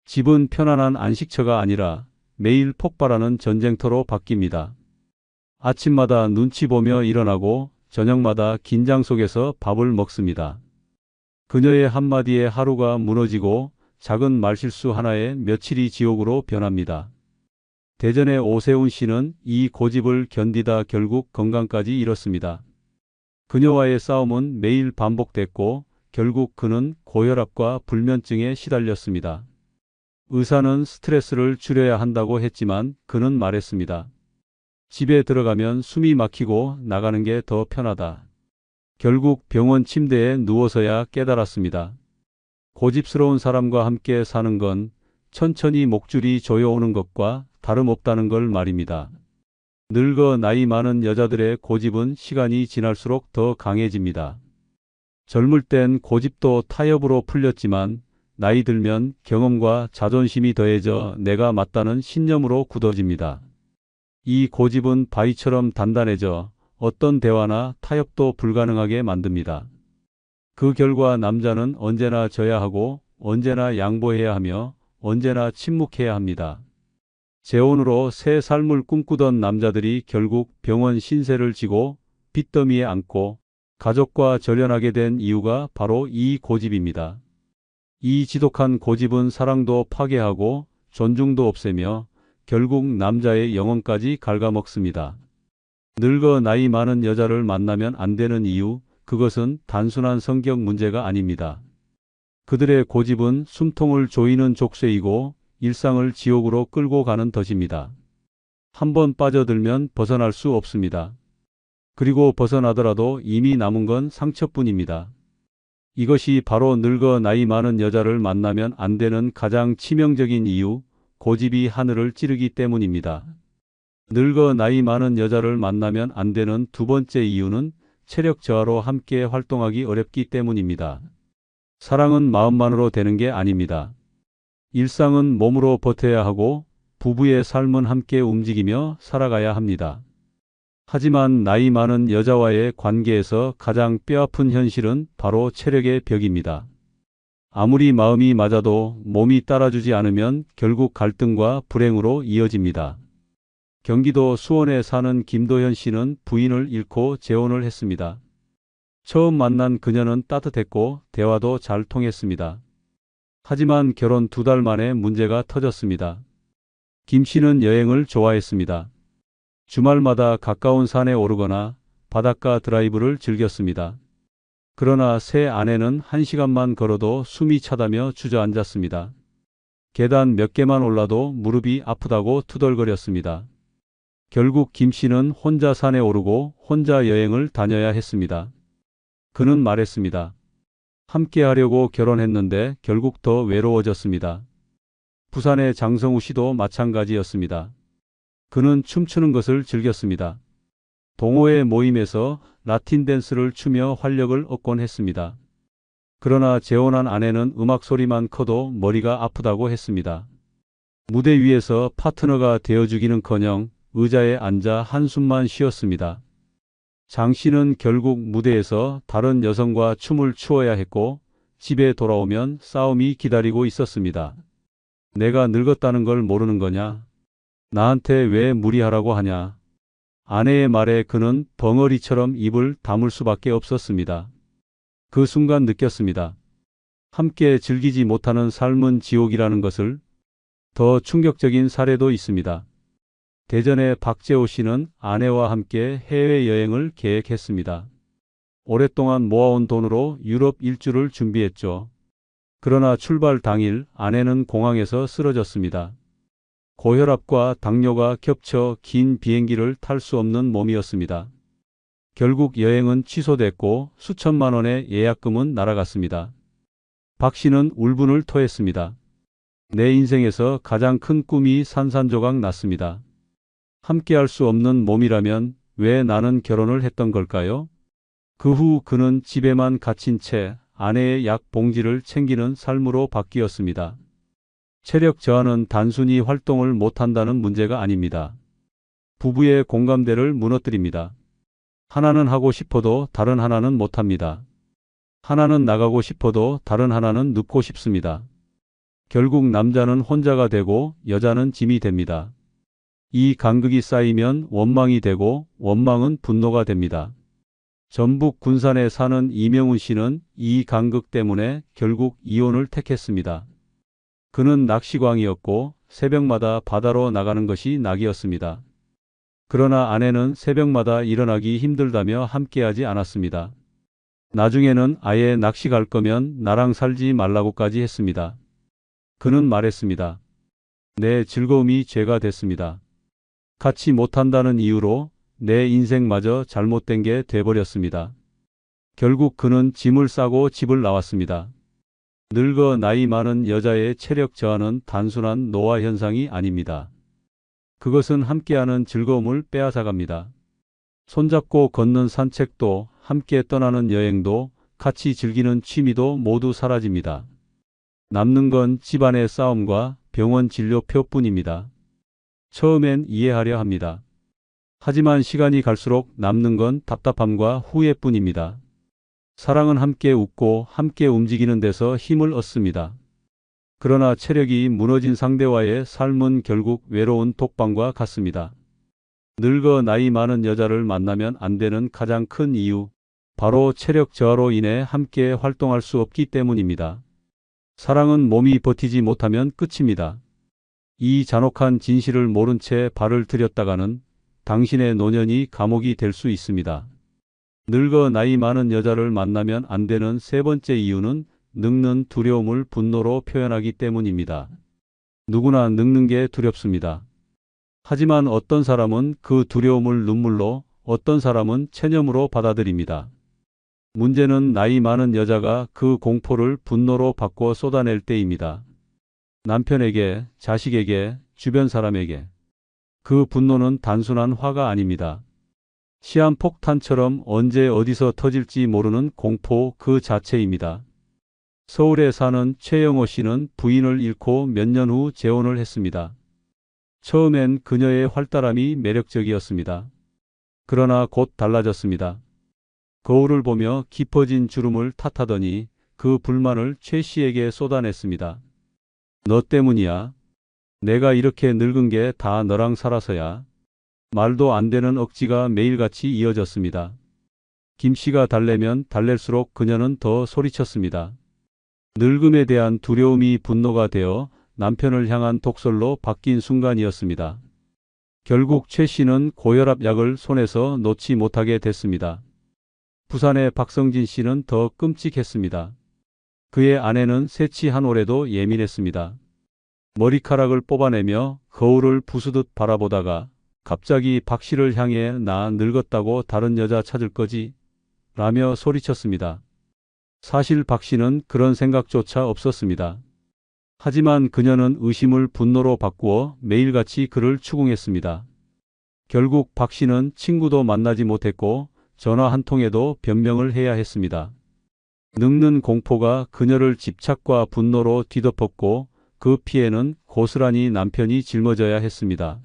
집은 편안한 안식처가 아니라 매일 폭발하는 전쟁터로 바뀝니다. 아침마다 눈치 보며 일어나고 저녁마다 긴장 속에서 밥을 먹습니다. 그녀의 한마디에 하루가 무너지고 작은 말실수 하나에 며칠이 지옥으로 변합니다. 대전의 오세훈 씨는 이 고집을 견디다 결국 건강까지 잃었습니다. 그녀와의 싸움은 매일 반복됐고 결국 그는 고혈압과 불면증에 시달렸습니다. 의사는 스트레스를 줄여야 한다고 했지만 그는 말했습니다. 집에 들어가면 숨이 막히고 나가는 게 더 편하다. 결국 병원 침대에 누워서야 깨달았습니다. 고집스러운 사람과 함께 사는 건 천천히 목줄이 조여오는 것과 다름없다는 걸 말입니다. 늙어 나이 많은 여자들의 고집은 시간이 지날수록 더 강해집니다. 젊을 땐 고집도 타협으로 풀렸지만 나이 들면 경험과 자존심이 더해져 내가 맞다는 신념으로 굳어집니다. 이 고집은 바위처럼 단단해져 어떤 대화나 타협도 불가능하게 만듭니다. 그 결과 남자는 언제나 져야 하고 언제나 양보해야 하며 언제나 침묵해야 합니다. 재혼으로 새 삶을 꿈꾸던 남자들이 결국 병원 신세를 지고 빚더미에 앉고 가족과 절연하게 된 이유가 바로 이 고집입니다. 이 지독한 고집은 사랑도 파괴하고 존중도 없애며 결국 남자의 영혼까지 갉아먹습니다. 늙어 나이 많은 여자를 만나면 안 되는 이유, 그것은 단순한 성격 문제가 아닙니다. 그들의 고집은 숨통을 조이는 족쇄이고 일상을 지옥으로 끌고 가는 덫입니다. 한번 빠져들면 벗어날 수 없습니다. 그리고 벗어나더라도 이미 남은 건 상처뿐입니다. 이것이 바로 늙어 나이 많은 여자를 만나면 안 되는 가장 치명적인 이유, 고집이 하늘을 찌르기 때문입니다. 늙어 나이 많은 여자를 만나면 안 되는 두 번째 이유는 체력 저하로 함께 활동하기 어렵기 때문입니다. 사랑은 마음만으로 되는 게 아닙니다. 일상은 몸으로 버텨야 하고 부부의 삶은 함께 움직이며 살아가야 합니다. 하지만 나이 많은 여자와의 관계에서 가장 뼈아픈 현실은 바로 체력의 벽입니다. 아무리 마음이 맞아도 몸이 따라주지 않으면 결국 갈등과 불행으로 이어집니다. 경기도 수원에 사는 김도현 씨는 부인을 잃고 재혼을 했습니다. 처음 만난 그녀는 따뜻했고 대화도 잘 통했습니다. 하지만 결혼 2달 만에 문제가 터졌습니다. 김 씨는 여행을 좋아했습니다. 주말마다 가까운 산에 오르거나 바닷가 드라이브를 즐겼습니다. 그러나 새 아내는 1시간만 걸어도 숨이 차다며 주저앉았습니다. 계단 몇 개만 올라도 무릎이 아프다고 투덜거렸습니다. 결국 김 씨는 혼자 산에 오르고 혼자 여행을 다녀야 했습니다. 그는 말했습니다. 함께 하려고 결혼했는데 결국 더 외로워졌습니다. 부산의 장성우 씨도 마찬가지였습니다. 그는 춤추는 것을 즐겼습니다. 동호회 모임에서 라틴 댄스를 추며 활력을 얻곤 했습니다. 그러나 재혼한 아내는 음악 소리만 커도 머리가 아프다고 했습니다. 무대 위에서 파트너가 되어주기는커녕 의자에 앉아 한숨만 쉬었습니다. 장 씨는 결국 무대에서 다른 여성과 춤을 추어야 했고 집에 돌아오면 싸움이 기다리고 있었습니다. 내가 늙었다는 걸 모르는 거냐? 나한테 왜 무리하라고 하냐? 아내의 말에 그는 벙어리처럼 입을 다물 수밖에 없었습니다. 그 순간 느꼈습니다. 함께 즐기지 못하는 삶은 지옥이라는 것을. 더 충격적인 사례도 있습니다. 대전의 박재호 씨는 아내와 함께 해외여행을 계획했습니다. 오랫동안 모아온 돈으로 유럽 일주를 준비했죠. 그러나 출발 당일 아내는 공항에서 쓰러졌습니다. 고혈압과 당뇨가 겹쳐 긴 비행기를 탈 수 없는 몸이었습니다. 결국 여행은 취소됐고 수천만 원의 예약금은 날아갔습니다. 박 씨는 울분을 토했습니다. 내 인생에서 가장 큰 꿈이 산산조각 났습니다. 함께할 수 없는 몸이라면 왜 나는 결혼을 했던 걸까요? 그 후 그는 집에만 갇힌 채 아내의 약 봉지를 챙기는 삶으로 바뀌었습니다. 체력 저하는 단순히 활동을 못한다는 문제가 아닙니다. 부부의 공감대를 무너뜨립니다. 하나는 하고 싶어도 다른 하나는 못합니다. 하나는 나가고 싶어도 다른 하나는 눕고 싶습니다. 결국 남자는 혼자가 되고 여자는 짐이 됩니다. 이 간극이 쌓이면 원망이 되고 원망은 분노가 됩니다. 전북 군산에 사는 이명훈 씨는 이 간극 때문에 결국 이혼을 택했습니다. 그는 낚시광이었고 새벽마다 바다로 나가는 것이 낙이었습니다. 그러나 아내는 새벽마다 일어나기 힘들다며 함께하지 않았습니다. 나중에는 아예 낚시 갈 거면 나랑 살지 말라고까지 했습니다. 그는 말했습니다. 내 즐거움이 죄가 됐습니다. 같이 못한다는 이유로 내 인생마저 잘못된 게 돼버렸습니다. 결국 그는 짐을 싸고 집을 나왔습니다. 늙어 나이 많은 여자의 체력 저하는 단순한 노화 현상이 아닙니다. 그것은 함께하는 즐거움을 빼앗아갑니다. 손잡고 걷는 산책도, 함께 떠나는 여행도, 같이 즐기는 취미도 모두 사라집니다. 남는 건 집안의 싸움과 병원 진료표뿐입니다. 처음엔 이해하려 합니다. 하지만 시간이 갈수록 남는 건 답답함과 후회뿐입니다. 사랑은 함께 웃고 함께 움직이는 데서 힘을 얻습니다. 그러나 체력이 무너진 상대와의 삶은 결국 외로운 독방과 같습니다. 늙어 나이 많은 여자를 만나면 안 되는 가장 큰 이유, 바로 체력 저하로 인해 함께 활동할 수 없기 때문입니다. 사랑은 몸이 버티지 못하면 끝입니다. 이 잔혹한 진실을 모른 채 발을 들였다가는 당신의 노년이 감옥이 될 수 있습니다. 늙어 나이 많은 여자를 만나면 안 되는 세 번째 이유는 늙는 두려움을 분노로 표현하기 때문입니다. 누구나 늙는 게 두렵습니다. 하지만 어떤 사람은 그 두려움을 눈물로, 어떤 사람은 체념으로 받아들입니다. 문제는 나이 많은 여자가 그 공포를 분노로 바꿔 쏟아낼 때입니다. 남편에게, 자식에게, 주변 사람에게. 그 분노는 단순한 화가 아닙니다. 시한폭탄처럼 언제 어디서 터질지 모르는 공포 그 자체입니다. 서울에 사는 최영호 씨는 부인을 잃고 몇 년 후 재혼을 했습니다. 처음엔 그녀의 활달함이 매력적이었습니다. 그러나 곧 달라졌습니다. 거울을 보며 깊어진 주름을 탓하더니 그 불만을 최 씨에게 쏟아냈습니다. 너 때문이야. 내가 이렇게 늙은 게 다 너랑 살아서야. 말도 안 되는 억지가 매일같이 이어졌습니다. 김 씨가 달래면 달랠수록 그녀는 더 소리쳤습니다. 늙음에 대한 두려움이 분노가 되어 남편을 향한 독설로 바뀐 순간이었습니다. 결국 최 씨는 고혈압 약을 손에서 놓지 못하게 됐습니다. 부산의 박성진 씨는 더 끔찍했습니다. 그의 아내는 새치 한 올에도 예민했습니다. 머리카락을 뽑아내며 거울을 부수듯 바라보다가 갑자기 박 씨를 향해 나 늙었다고 다른 여자 찾을 거지? 라며 소리쳤습니다. 사실 박 씨는 그런 생각조차 없었습니다. 하지만 그녀는 의심을 분노로 바꾸어 매일같이 그를 추궁했습니다. 결국 박 씨는 친구도 만나지 못했고 전화 한 통에도 변명을 해야 했습니다. 늙는 공포가 그녀를 집착과 분노로 뒤덮었고 그 피해는 고스란히 남편이 짊어져야 했습니다.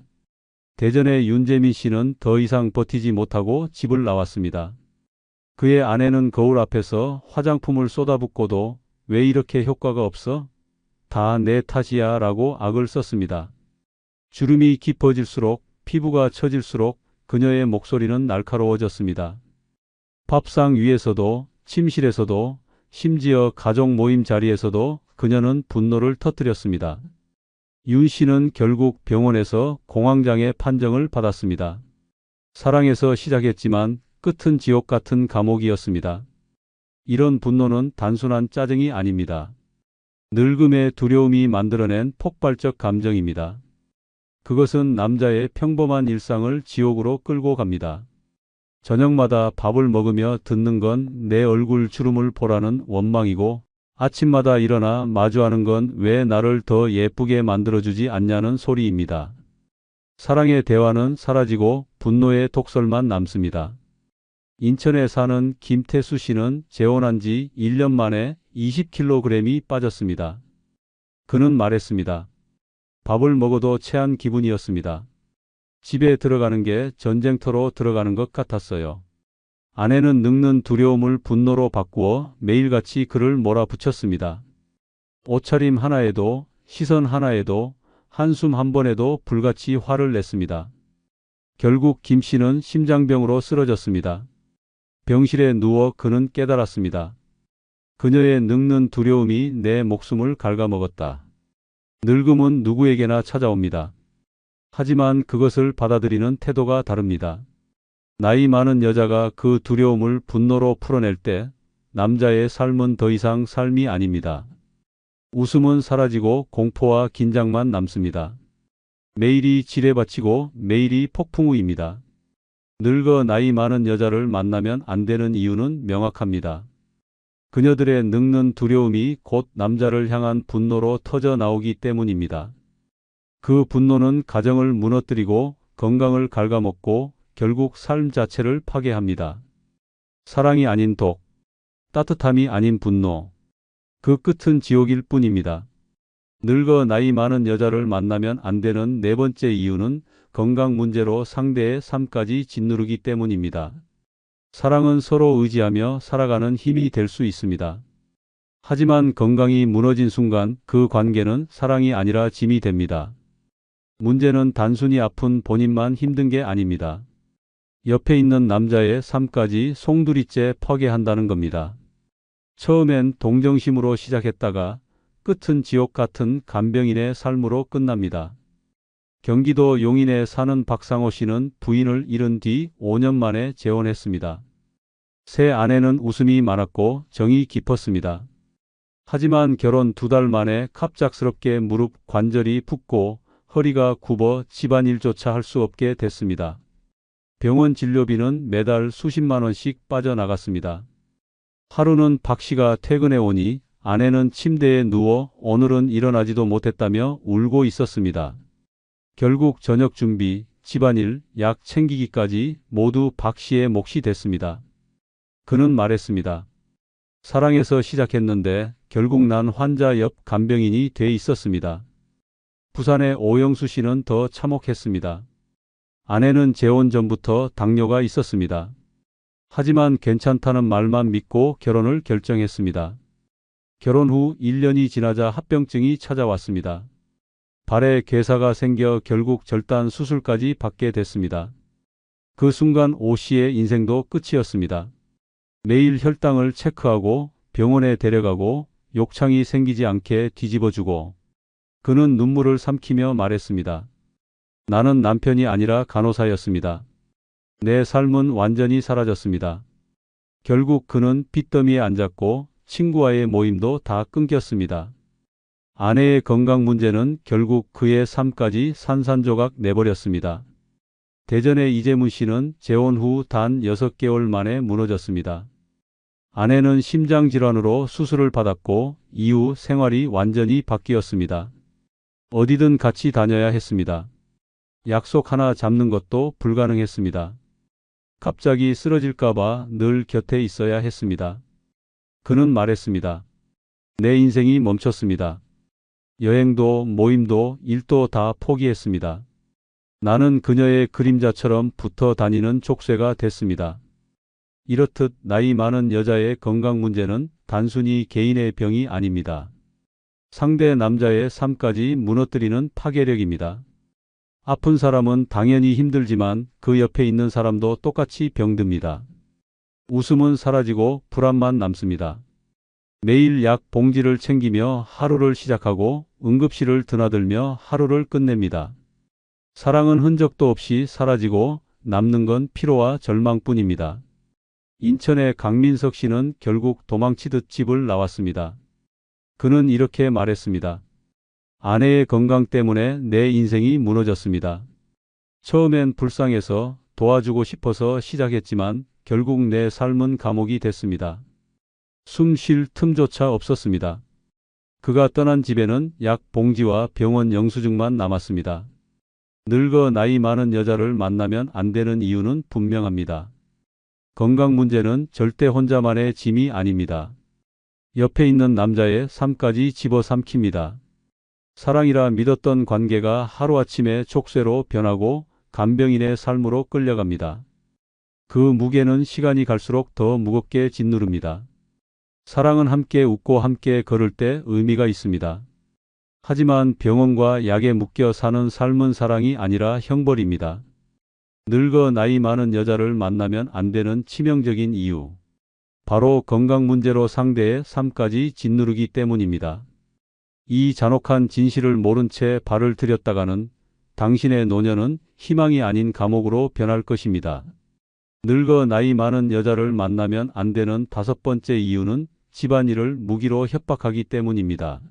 대전의 윤재민 씨는 더 이상 버티지 못하고 집을 나왔습니다. 그의 아내는 거울 앞에서 화장품을 쏟아붓고도 왜 이렇게 효과가 없어? 다 내 탓이야 라고 악을 썼습니다. 주름이 깊어질수록 피부가 처질수록 그녀의 목소리는 날카로워졌습니다. 밥상 위에서도 침실에서도 심지어 가족 모임 자리에서도 그녀는 분노를 터뜨렸습니다. 윤 씨는 결국 병원에서 공황장애 판정을 받았습니다. 사랑에서 시작했지만 끝은 지옥 같은 감옥이었습니다. 이런 분노는 단순한 짜증이 아닙니다. 늙음의 두려움이 만들어낸 폭발적 감정입니다. 그것은 남자의 평범한 일상을 지옥으로 끌고 갑니다. 저녁마다 밥을 먹으며 듣는 건 내 얼굴 주름을 보라는 원망이고 아침마다 일어나 마주하는 건 왜 나를 더 예쁘게 만들어주지 않냐는 소리입니다. 사랑의 대화는 사라지고 분노의 독설만 남습니다. 인천에 사는 김태수 씨는 재혼한 지 1년 만에 20kg이 빠졌습니다. 그는 말했습니다. 밥을 먹어도 체한 기분이었습니다. 집에 들어가는 게 전쟁터로 들어가는 것 같았어요. 아내는 늙는 두려움을 분노로 바꾸어 매일같이 그를 몰아붙였습니다. 옷차림 하나에도, 시선 하나에도, 한숨 한 번에도 불같이 화를 냈습니다. 결국 김 씨는 심장병으로 쓰러졌습니다. 병실에 누워 그는 깨달았습니다. 그녀의 늙는 두려움이 내 목숨을 갉아먹었다. 늙음은 누구에게나 찾아옵니다. 하지만 그것을 받아들이는 태도가 다릅니다. 나이 많은 여자가 그 두려움을 분노로 풀어낼 때 남자의 삶은 더 이상 삶이 아닙니다. 웃음은 사라지고 공포와 긴장만 남습니다. 매일이 지뢰밭이고 매일이 폭풍우입니다. 늙어 나이 많은 여자를 만나면 안 되는 이유는 명확합니다. 그녀들의 늙는 두려움이 곧 남자를 향한 분노로 터져 나오기 때문입니다. 그 분노는 가정을 무너뜨리고 건강을 갉아먹고 결국 삶 자체를 파괴합니다. 사랑이 아닌 독, 따뜻함이 아닌 분노. 그 끝은 지옥일 뿐입니다. 늙어 나이 많은 여자를 만나면 안 되는 네 번째 이유는 건강 문제로 상대의 삶까지 짓누르기 때문입니다. 사랑은 서로 의지하며 살아가는 힘이 될 수 있습니다. 하지만 건강이 무너진 순간 그 관계는 사랑이 아니라 짐이 됩니다. 문제는 단순히 아픈 본인만 힘든 게 아닙니다. 옆에 있는 남자의 삶까지 송두리째 파괴한다는 겁니다. 처음엔 동정심으로 시작했다가 끝은 지옥 같은 간병인의 삶으로 끝납니다. 경기도 용인에 사는 박상호 씨는 부인을 잃은 뒤 5년 만에 재혼했습니다. 새 아내는 웃음이 많았고 정이 깊었습니다. 하지만 결혼 2달 만에 갑작스럽게 무릎 관절이 붓고 허리가 굽어 집안일조차 할 수 없게 됐습니다. 병원 진료비는 매달 수십만 원씩 빠져나갔습니다. 하루는 박 씨가 퇴근해 오니 아내는 침대에 누워 오늘은 일어나지도 못했다며 울고 있었습니다. 결국 저녁 준비, 집안일, 약 챙기기까지 모두 박 씨의 몫이 됐습니다. 그는 말했습니다. 사랑해서 시작했는데 결국 난 환자 옆 간병인이 돼 있었습니다. 부산의 오영수 씨는 더 참혹했습니다. 아내는 재혼 전부터 당뇨가 있었습니다. 하지만 괜찮다는 말만 믿고 결혼을 결정했습니다. 결혼 후 1년이 지나자 합병증이 찾아왔습니다. 발에 괴사가 생겨 결국 절단 수술까지 받게 됐습니다. 그 순간 오 씨의 인생도 끝이었습니다. 매일 혈당을 체크하고 병원에 데려가고 욕창이 생기지 않게 뒤집어주고 그는 눈물을 삼키며 말했습니다. 나는 남편이 아니라 간호사였습니다. 내 삶은 완전히 사라졌습니다. 결국 그는 빚더미에 앉았고 친구와의 모임도 다 끊겼습니다. 아내의 건강 문제는 결국 그의 삶까지 산산조각 내버렸습니다. 대전의 이재문 씨는 재혼 후 단 6개월 만에 무너졌습니다. 아내는 심장질환으로 수술을 받았고 이후 생활이 완전히 바뀌었습니다. 어디든 같이 다녀야 했습니다. 약속 하나 잡는 것도 불가능했습니다. 갑자기 쓰러질까봐 늘 곁에 있어야 했습니다. 그는 말했습니다. 내 인생이 멈췄습니다. 여행도 모임도 일도 다 포기했습니다. 나는 그녀의 그림자처럼 붙어 다니는 족쇄가 됐습니다. 이렇듯 나이 많은 여자의 건강 문제는 단순히 개인의 병이 아닙니다. 상대 남자의 삶까지 무너뜨리는 파괴력입니다. 아픈 사람은 당연히 힘들지만 그 옆에 있는 사람도 똑같이 병듭니다. 웃음은 사라지고 불안만 남습니다. 매일 약 봉지를 챙기며 하루를 시작하고 응급실을 드나들며 하루를 끝냅니다. 사랑은 흔적도 없이 사라지고 남는 건 피로와 절망뿐입니다. 인천의 강민석 씨는 결국 도망치듯 집을 나왔습니다. 그는 이렇게 말했습니다. 아내의 건강 때문에 내 인생이 무너졌습니다. 처음엔 불쌍해서 도와주고 싶어서 시작했지만 결국 내 삶은 감옥이 됐습니다. 숨 쉴 틈조차 없었습니다. 그가 떠난 집에는 약 봉지와 병원 영수증만 남았습니다. 늙어 나이 많은 여자를 만나면 안 되는 이유는 분명합니다. 건강 문제는 절대 혼자만의 짐이 아닙니다. 옆에 있는 남자의 삶까지 집어삼킵니다. 사랑이라 믿었던 관계가 하루아침에 족쇄로 변하고 간병인의 삶으로 끌려갑니다. 그 무게는 시간이 갈수록 더 무겁게 짓누릅니다. 사랑은 함께 웃고 함께 걸을 때 의미가 있습니다. 하지만 병원과 약에 묶여 사는 삶은 사랑이 아니라 형벌입니다. 늙어 나이 많은 여자를 만나면 안 되는 치명적인 이유. 바로 건강 문제로 상대의 삶까지 짓누르기 때문입니다. 이 잔혹한 진실을 모른 채 발을 들였다가는 당신의 노년은 희망이 아닌 감옥으로 변할 것입니다. 늙어 나이 많은 여자를 만나면 안 되는 5번째 이유는 집안일을 무기로 협박하기 때문입니다.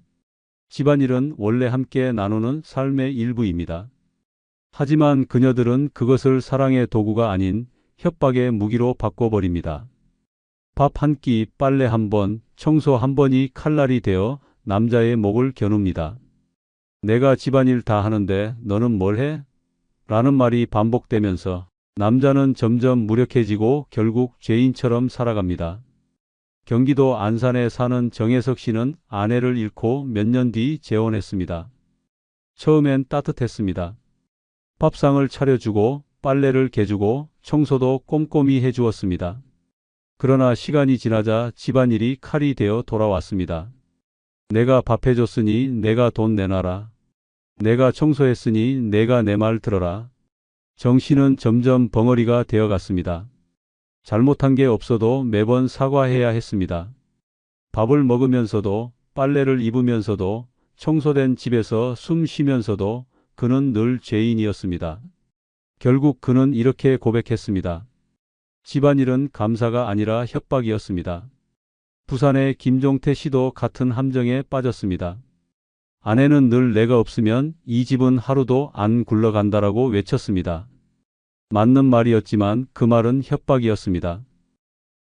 집안일은 원래 함께 나누는 삶의 일부입니다. 하지만 그녀들은 그것을 사랑의 도구가 아닌 협박의 무기로 바꿔버립니다. 밥 한 끼, 빨래 한 번, 청소 한 번이 칼날이 되어 남자의 목을 겨눕니다. 내가 집안일 다 하는데 너는 뭘 해? 라는 말이 반복되면서 남자는 점점 무력해지고 결국 죄인처럼 살아갑니다. 경기도 안산에 사는 정혜석 씨는 아내를 잃고 몇 년 뒤 재혼했습니다. 처음엔 따뜻했습니다. 밥상을 차려주고 빨래를 개주고 청소도 꼼꼼히 해주었습니다. 그러나 시간이 지나자 집안일이 칼이 되어 돌아왔습니다. 내가 밥 해줬으니 내가 돈 내놔라. 내가 청소했으니 내가 내 말 들어라. 정신은 점점 벙어리가 되어갔습니다. 잘못한 게 없어도 매번 사과해야 했습니다. 밥을 먹으면서도 빨래를 입으면서도 청소된 집에서 숨 쉬면서도 그는 늘 죄인이었습니다. 결국 그는 이렇게 고백했습니다. 집안일은 감사가 아니라 협박이었습니다. 부산의 김종태 씨도 같은 함정에 빠졌습니다. 아내는 늘 내가 없으면 이 집은 하루도 안 굴러간다라고 외쳤습니다. 맞는 말이었지만 그 말은 협박이었습니다.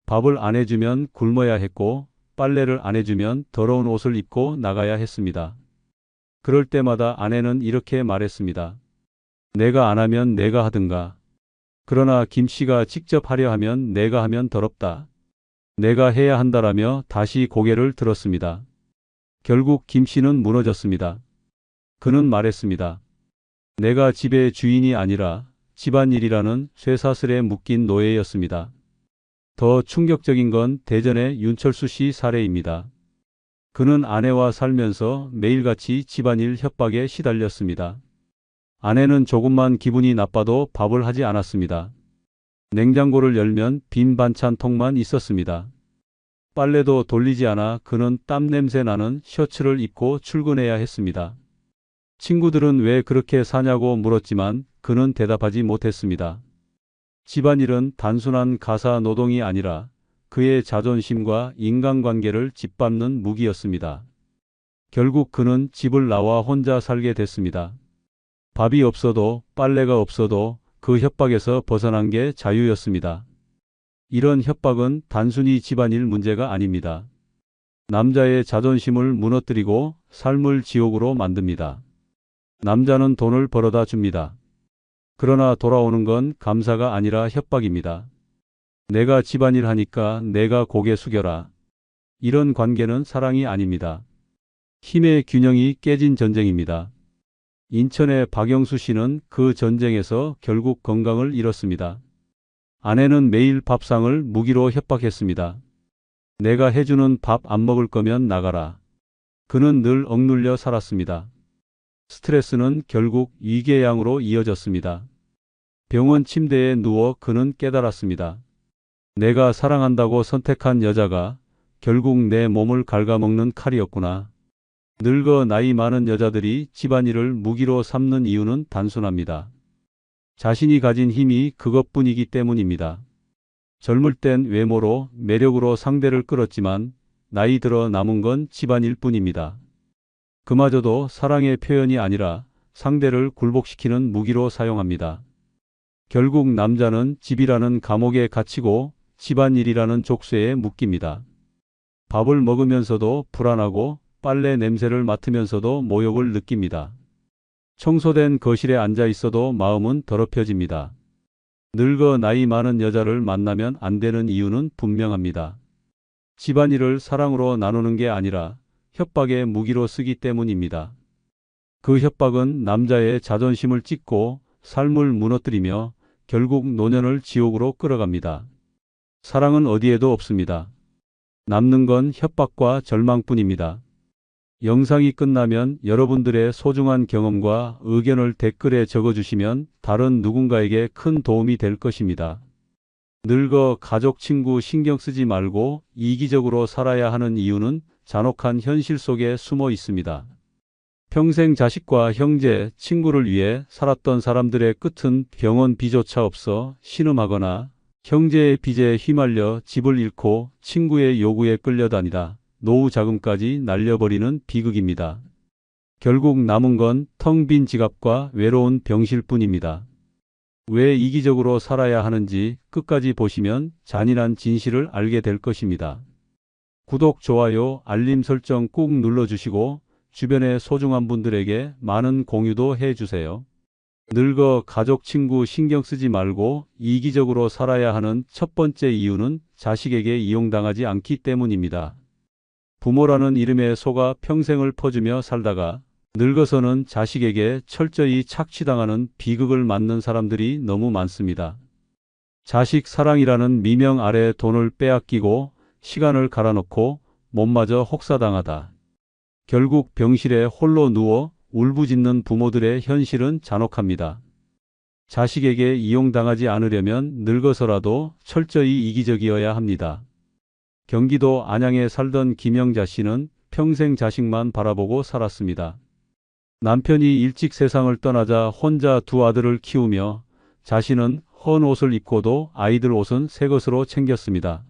밥을 안 해주면 굶어야 했고 빨래를 안 해주면 더러운 옷을 입고 나가야 했습니다. 그럴 때마다 아내는 이렇게 말했습니다. 내가 안 하면 내가 하든가. 그러나 김 씨가 직접 하려 하면 내가 하면 더럽다. 내가 해야 한다라며 다시 고개를 들었습니다. 결국 김 씨는 무너졌습니다. 그는 말했습니다. 내가 집의 주인이 아니라 집안일이라는 쇠사슬에 묶인 노예였습니다. 더 충격적인 건 대전의 윤철수 씨 사례입니다. 그는 아내와 살면서 매일같이 집안일 협박에 시달렸습니다. 아내는 조금만 기분이 나빠도 밥을 하지 않았습니다. 냉장고를 열면 빈 반찬통만 있었습니다. 빨래도 돌리지 않아 그는 땀 냄새 나는 셔츠를 입고 출근해야 했습니다. 친구들은 왜 그렇게 사냐고 물었지만 그는 대답하지 못했습니다. 집안일은 단순한 가사 노동이 아니라 그의 자존심과 인간관계를 짓밟는 무기였습니다. 결국 그는 집을 나와 혼자 살게 됐습니다. 밥이 없어도 빨래가 없어도 그 협박에서 벗어난 게 자유였습니다. 이런 협박은 단순히 집안일 문제가 아닙니다. 남자의 자존심을 무너뜨리고 삶을 지옥으로 만듭니다. 남자는 돈을 벌어다 줍니다. 그러나 돌아오는 건 감사가 아니라 협박입니다. 내가 집안일 하니까 내가 고개 숙여라. 이런 관계는 사랑이 아닙니다. 힘의 균형이 깨진 전쟁입니다. 인천의 박영수 씨는 그 전쟁에서 결국 건강을 잃었습니다. 아내는 매일 밥상을 무기로 협박했습니다. 내가 해주는 밥 안 먹을 거면 나가라. 그는 늘 억눌려 살았습니다. 스트레스는 결국 위궤양으로 이어졌습니다. 병원 침대에 누워 그는 깨달았습니다. 내가 사랑한다고 선택한 여자가 결국 내 몸을 갉아먹는 칼이었구나. 늙어 나이 많은 여자들이 집안일을 무기로 삼는 이유는 단순합니다. 자신이 가진 힘이 그것뿐이기 때문입니다. 젊을 땐 외모로 매력으로 상대를 끌었지만 나이 들어 남은 건 집안일 뿐입니다. 그마저도 사랑의 표현이 아니라 상대를 굴복시키는 무기로 사용합니다. 결국 남자는 집이라는 감옥에 갇히고 집안일이라는 족쇄에 묶입니다. 밥을 먹으면서도 불안하고 빨래 냄새를 맡으면서도 모욕을 느낍니다. 청소된 거실에 앉아 있어도 마음은 더럽혀집니다. 늙어 나이 많은 여자를 만나면 안 되는 이유는 분명합니다. 집안일을 사랑으로 나누는 게 아니라 협박의 무기로 쓰기 때문입니다. 그 협박은 남자의 자존심을 찢고 삶을 무너뜨리며 결국 노년을 지옥으로 끌어갑니다. 사랑은 어디에도 없습니다. 남는 건 협박과 절망뿐입니다. 영상이 끝나면 여러분들의 소중한 경험과 의견을 댓글에 적어주시면 다른 누군가에게 큰 도움이 될 것입니다. 늙어 가족 친구 신경 쓰지 말고 이기적으로 살아야 하는 이유는 잔혹한 현실 속에 숨어 있습니다. 평생 자식과 형제, 친구를 위해 살았던 사람들의 끝은 병원비조차 없어 신음하거나 형제의 빚에 휘말려 집을 잃고 친구의 요구에 끌려다니다 노후 자금까지 날려버리는 비극입니다. 결국 남은 건 텅 빈 지갑과 외로운 병실 뿐입니다. 왜 이기적으로 살아야 하는지 끝까지 보시면 잔인한 진실을 알게 될 것입니다. 구독, 좋아요, 알림 설정 꾹 눌러주시고 주변의 소중한 분들에게 많은 공유도 해주세요. 늙어 가족 친구 신경 쓰지 말고 이기적으로 살아야 하는 첫 번째 이유는 자식에게 이용당하지 않기 때문입니다. 부모라는 이름에 속아 평생을 퍼주며 살다가 늙어서는 자식에게 철저히 착취당하는 비극을 맞는 사람들이 너무 많습니다. 자식 사랑이라는 미명 아래 돈을 빼앗기고 시간을 갈아넣고 몸마저 혹사당하다. 결국 병실에 홀로 누워 울부짖는 부모들의 현실은 잔혹합니다. 자식에게 이용당하지 않으려면 늙어서라도 철저히 이기적이어야 합니다. 경기도 안양에 살던 김영자 씨는 평생 자식만 바라보고 살았습니다. 남편이 일찍 세상을 떠나자 혼자 두 아들을 키우며 자신은 헌 옷을 입고도 아이들 옷은 새 것으로 챙겼습니다.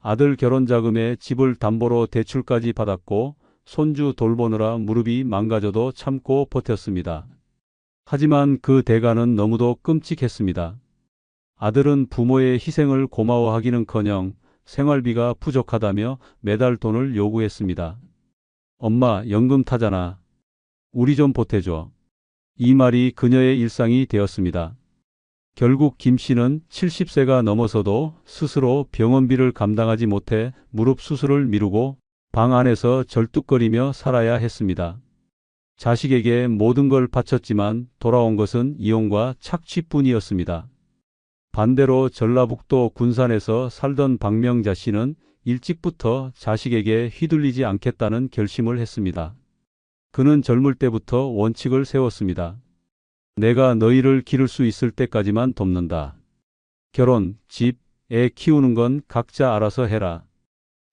아들 결혼 자금에 집을 담보로 대출까지 받았고 손주 돌보느라 무릎이 망가져도 참고 버텼습니다. 하지만 그 대가는 너무도 끔찍했습니다. 아들은 부모의 희생을 고마워하기는커녕 생활비가 부족하다며 매달 돈을 요구했습니다. 엄마, 연금 타잖아. 우리 좀 보태줘. 이 말이 그녀의 일상이 되었습니다. 결국 김 씨는 70세가 넘어서도 스스로 병원비를 감당하지 못해 무릎 수술을 미루고 방 안에서 절뚝거리며 살아야 했습니다. 자식에게 모든 걸 바쳤지만 돌아온 것은 이혼과 착취뿐이었습니다. 반대로 전라북도 군산에서 살던 박명자 씨는 일찍부터 자식에게 휘둘리지 않겠다는 결심을 했습니다. 그는 젊을 때부터 원칙을 세웠습니다. 내가 너희를 기를 수 있을 때까지만 돕는다. 결혼, 집, 애 키우는 건 각자 알아서 해라.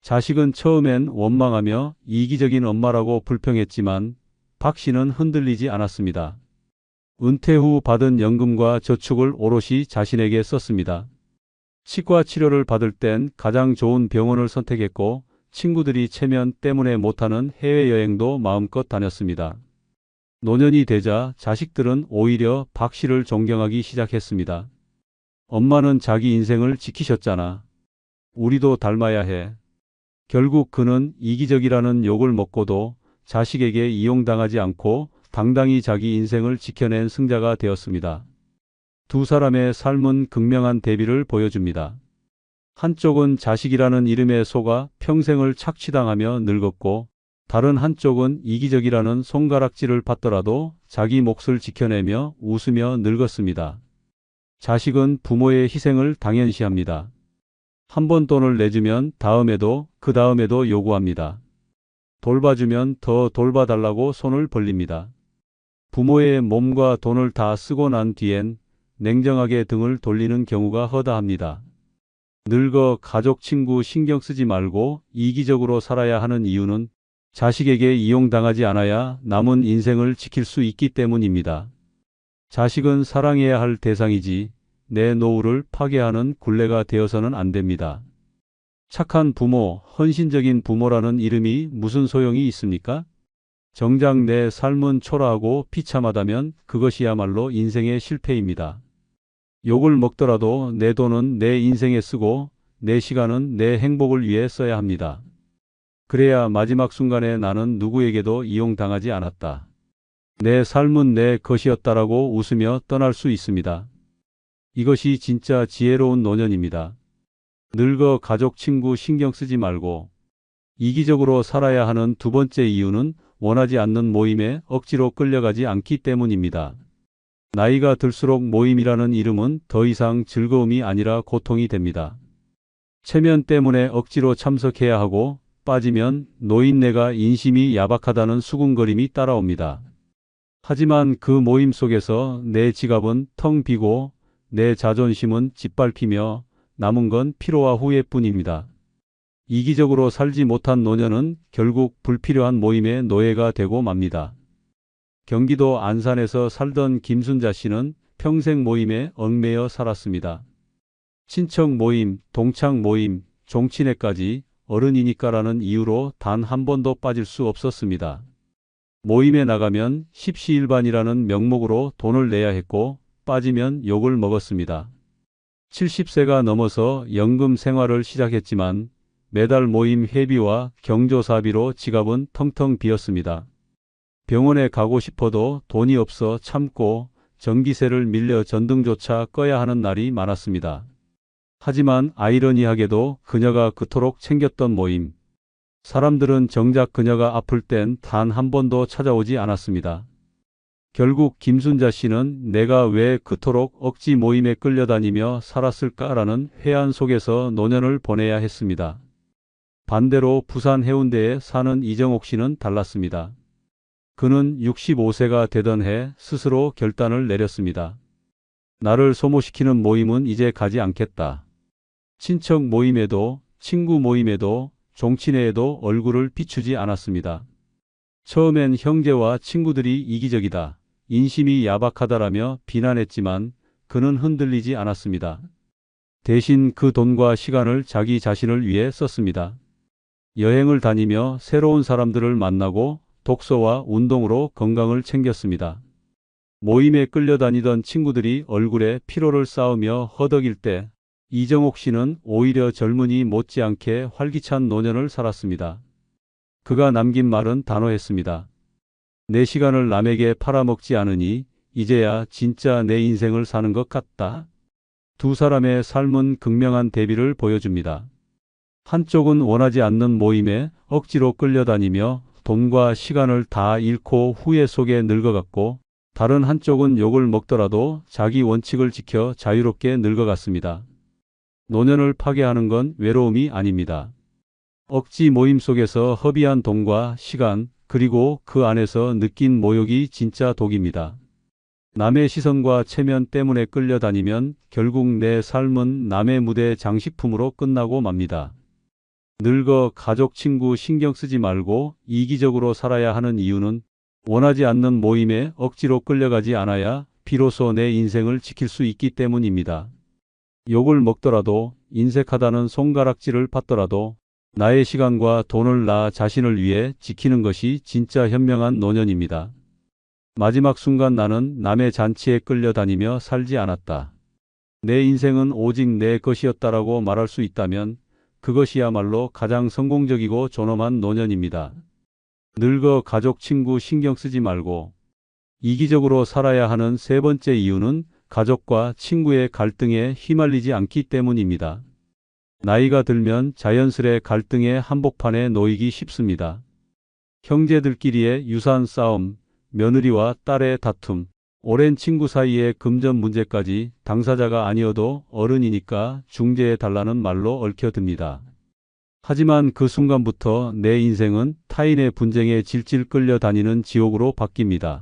자식은 처음엔 원망하며 이기적인 엄마라고 불평했지만 박 씨는 흔들리지 않았습니다. 은퇴 후 받은 연금과 저축을 오롯이 자신에게 썼습니다. 치과 치료를 받을 땐 가장 좋은 병원을 선택했고 친구들이 체면 때문에 못하는 해외여행도 마음껏 다녔습니다. 노년이 되자 자식들은 오히려 박 씨를 존경하기 시작했습니다. 엄마는 자기 인생을 지키셨잖아. 우리도 닮아야 해. 결국 그는 이기적이라는 욕을 먹고도 자식에게 이용당하지 않고 당당히 자기 인생을 지켜낸 승자가 되었습니다. 두 사람의 삶은 극명한 대비를 보여줍니다. 한쪽은 자식이라는 이름에 속아 평생을 착취당하며 늙었고 다른 한쪽은 이기적이라는 손가락질을 받더라도 자기 몫을 지켜내며 웃으며 늙었습니다. 자식은 부모의 희생을 당연시합니다. 한 번 돈을 내주면 다음에도 그 다음에도 요구합니다. 돌봐주면 더 돌봐달라고 손을 벌립니다. 부모의 몸과 돈을 다 쓰고 난 뒤엔 냉정하게 등을 돌리는 경우가 허다합니다. 늙어 가족 친구 신경 쓰지 말고 이기적으로 살아야 하는 이유는 자식에게 이용당하지 않아야 남은 인생을 지킬 수 있기 때문입니다. 자식은 사랑해야 할 대상이지 내 노후를 파괴하는 굴레가 되어서는 안 됩니다. 착한 부모, 헌신적인 부모라는 이름이 무슨 소용이 있습니까? 정작 내 삶은 초라하고 비참하다면 그것이야말로 인생의 실패입니다. 욕을 먹더라도 내 돈은 내 인생에 쓰고 내 시간은 내 행복을 위해 써야 합니다. 그래야 마지막 순간에 나는 누구에게도 이용당하지 않았다. 내 삶은 내 것이었다라고 웃으며 떠날 수 있습니다. 이것이 진짜 지혜로운 노년입니다. 늙어 가족 친구 신경 쓰지 말고 이기적으로 살아야 하는 두 번째 이유는 원하지 않는 모임에 억지로 끌려가지 않기 때문입니다. 나이가 들수록 모임이라는 이름은 더 이상 즐거움이 아니라 고통이 됩니다. 체면 때문에 억지로 참석해야 하고 빠지면 노인네가 인심이 야박하다는 수군거림이 따라옵니다. 하지만 그 모임 속에서 내 지갑은 텅 비고 내 자존심은 짓밟히며 남은 건 피로와 후회뿐입니다. 이기적으로 살지 못한 노년은 결국 불필요한 모임의 노예가 되고 맙니다. 경기도 안산에서 살던 김순자 씨는 평생 모임에 얽매여 살았습니다. 친척 모임, 동창 모임, 종친회까지 어른이니까라는 이유로 단 한 번도 빠질 수 없었습니다. 모임에 나가면 십시일반이라는 명목으로 돈을 내야 했고 빠지면 욕을 먹었습니다. 70세가 넘어서 연금 생활을 시작했지만 매달 모임 회비와 경조사비로 지갑은 텅텅 비었습니다. 병원에 가고 싶어도 돈이 없어 참고 전기세를 밀려 전등조차 꺼야 하는 날이 많았습니다. 하지만 아이러니하게도 그녀가 그토록 챙겼던 모임. 사람들은 정작 그녀가 아플 땐 단 한 번도 찾아오지 않았습니다. 결국 김순자 씨는 내가 왜 그토록 억지 모임에 끌려다니며 살았을까라는 회한 속에서 노년을 보내야 했습니다. 반대로 부산 해운대에 사는 이정옥 씨는 달랐습니다. 그는 65세가 되던 해 스스로 결단을 내렸습니다. 나를 소모시키는 모임은 이제 가지 않겠다. 친척 모임에도 친구 모임에도 종친회에도 얼굴을 비추지 않았습니다. 처음엔 형제와 친구들이 이기적이다, 인심이 야박하다라며 비난했지만 그는 흔들리지 않았습니다. 대신 그 돈과 시간을 자기 자신을 위해 썼습니다. 여행을 다니며 새로운 사람들을 만나고 독서와 운동으로 건강을 챙겼습니다. 모임에 끌려다니던 친구들이 얼굴에 피로를 쌓으며 허덕일 때 이정옥 씨는 오히려 젊은이 못지않게 활기찬 노년을 살았습니다. 그가 남긴 말은 단호했습니다. 내 시간을 남에게 팔아먹지 않으니 이제야 진짜 내 인생을 사는 것 같다. 두 사람의 삶은 극명한 대비를 보여줍니다. 한쪽은 원하지 않는 모임에 억지로 끌려다니며 돈과 시간을 다 잃고 후회 속에 늙어갔고, 다른 한쪽은 욕을 먹더라도 자기 원칙을 지켜 자유롭게 늙어갔습니다. 노년을 파괴하는 건 외로움이 아닙니다. 억지 모임 속에서 허비한 돈과 시간, 그리고 그 안에서 느낀 모욕이 진짜 독입니다. 남의 시선과 체면 때문에 끌려다니면 결국 내 삶은 남의 무대 장식품으로 끝나고 맙니다. 늙어 가족, 친구 신경 쓰지 말고 이기적으로 살아야 하는 이유는 원하지 않는 모임에 억지로 끌려가지 않아야 비로소 내 인생을 지킬 수 있기 때문입니다. 욕을 먹더라도, 인색하다는 손가락질을 받더라도 나의 시간과 돈을 나 자신을 위해 지키는 것이 진짜 현명한 노년입니다. 마지막 순간 나는 남의 잔치에 끌려다니며 살지 않았다. 내 인생은 오직 내 것이었다라고 말할 수 있다면 그것이야말로 가장 성공적이고 존엄한 노년입니다. 늙어 가족, 친구 신경 쓰지 말고 이기적으로 살아야 하는 세 번째 이유는 가족과 친구의 갈등에 휘말리지 않기 때문입니다. 나이가 들면 자연스레 갈등의 한복판에 놓이기 쉽습니다. 형제들끼리의 유산 싸움, 며느리와 딸의 다툼, 오랜 친구 사이의 금전 문제까지 당사자가 아니어도 어른이니까 중재해 달라는 말로 얽혀듭니다. 하지만 그 순간부터 내 인생은 타인의 분쟁에 질질 끌려다니는 지옥으로 바뀝니다.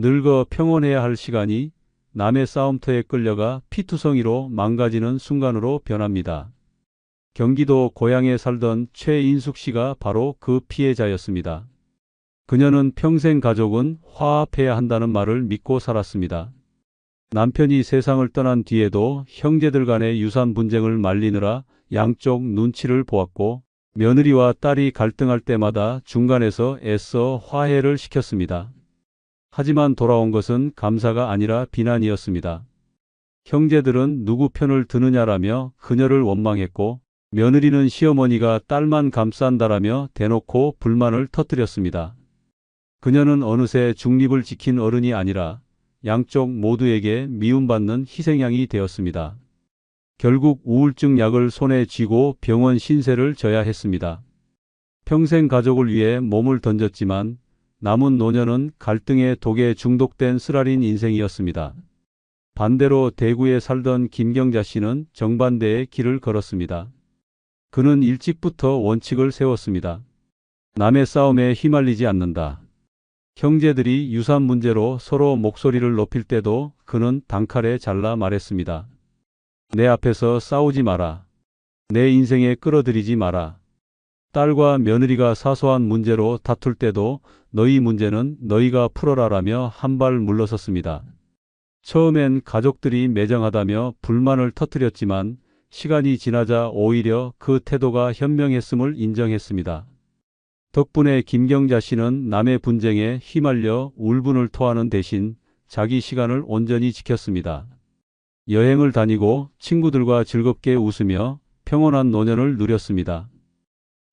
늙어 평온해야 할 시간이 남의 싸움터에 끌려가 피투성이로 망가지는 순간으로 변합니다. 경기도 고양에 살던 최인숙 씨가 바로 그 피해자였습니다. 그녀는 평생 가족은 화합해야 한다는 말을 믿고 살았습니다. 남편이 세상을 떠난 뒤에도 형제들 간의 유산 분쟁을 말리느라 양쪽 눈치를 보았고, 며느리와 딸이 갈등할 때마다 중간에서 애써 화해를 시켰습니다. 하지만 돌아온 것은 감사가 아니라 비난이었습니다. 형제들은 누구 편을 드느냐라며 그녀를 원망했고, 며느리는 시어머니가 딸만 감싼다라며 대놓고 불만을 터뜨렸습니다. 그녀는 어느새 중립을 지킨 어른이 아니라 양쪽 모두에게 미움받는 희생양이 되었습니다. 결국 우울증 약을 손에 쥐고 병원 신세를 져야 했습니다. 평생 가족을 위해 몸을 던졌지만 남은 노년은 갈등의 독에 중독된 쓰라린 인생이었습니다. 반대로 대구에 살던 김경자 씨는 정반대의 길을 걸었습니다. 그는 일찍부터 원칙을 세웠습니다. 남의 싸움에 휘말리지 않는다. 형제들이 유산 문제로 서로 목소리를 높일 때도 그는 단칼에 잘라 말했습니다. 내 앞에서 싸우지 마라. 내 인생에 끌어들이지 마라. 딸과 며느리가 사소한 문제로 다툴 때도 너희 문제는 너희가 풀어라라며 한 발 물러섰습니다. 처음엔 가족들이 매정하다며 불만을 터뜨렸지만 시간이 지나자 오히려 그 태도가 현명했음을 인정했습니다. 덕분에 김경자 씨는 남의 분쟁에 휘말려 울분을 토하는 대신 자기 시간을 온전히 지켰습니다. 여행을 다니고 친구들과 즐겁게 웃으며 평온한 노년을 누렸습니다.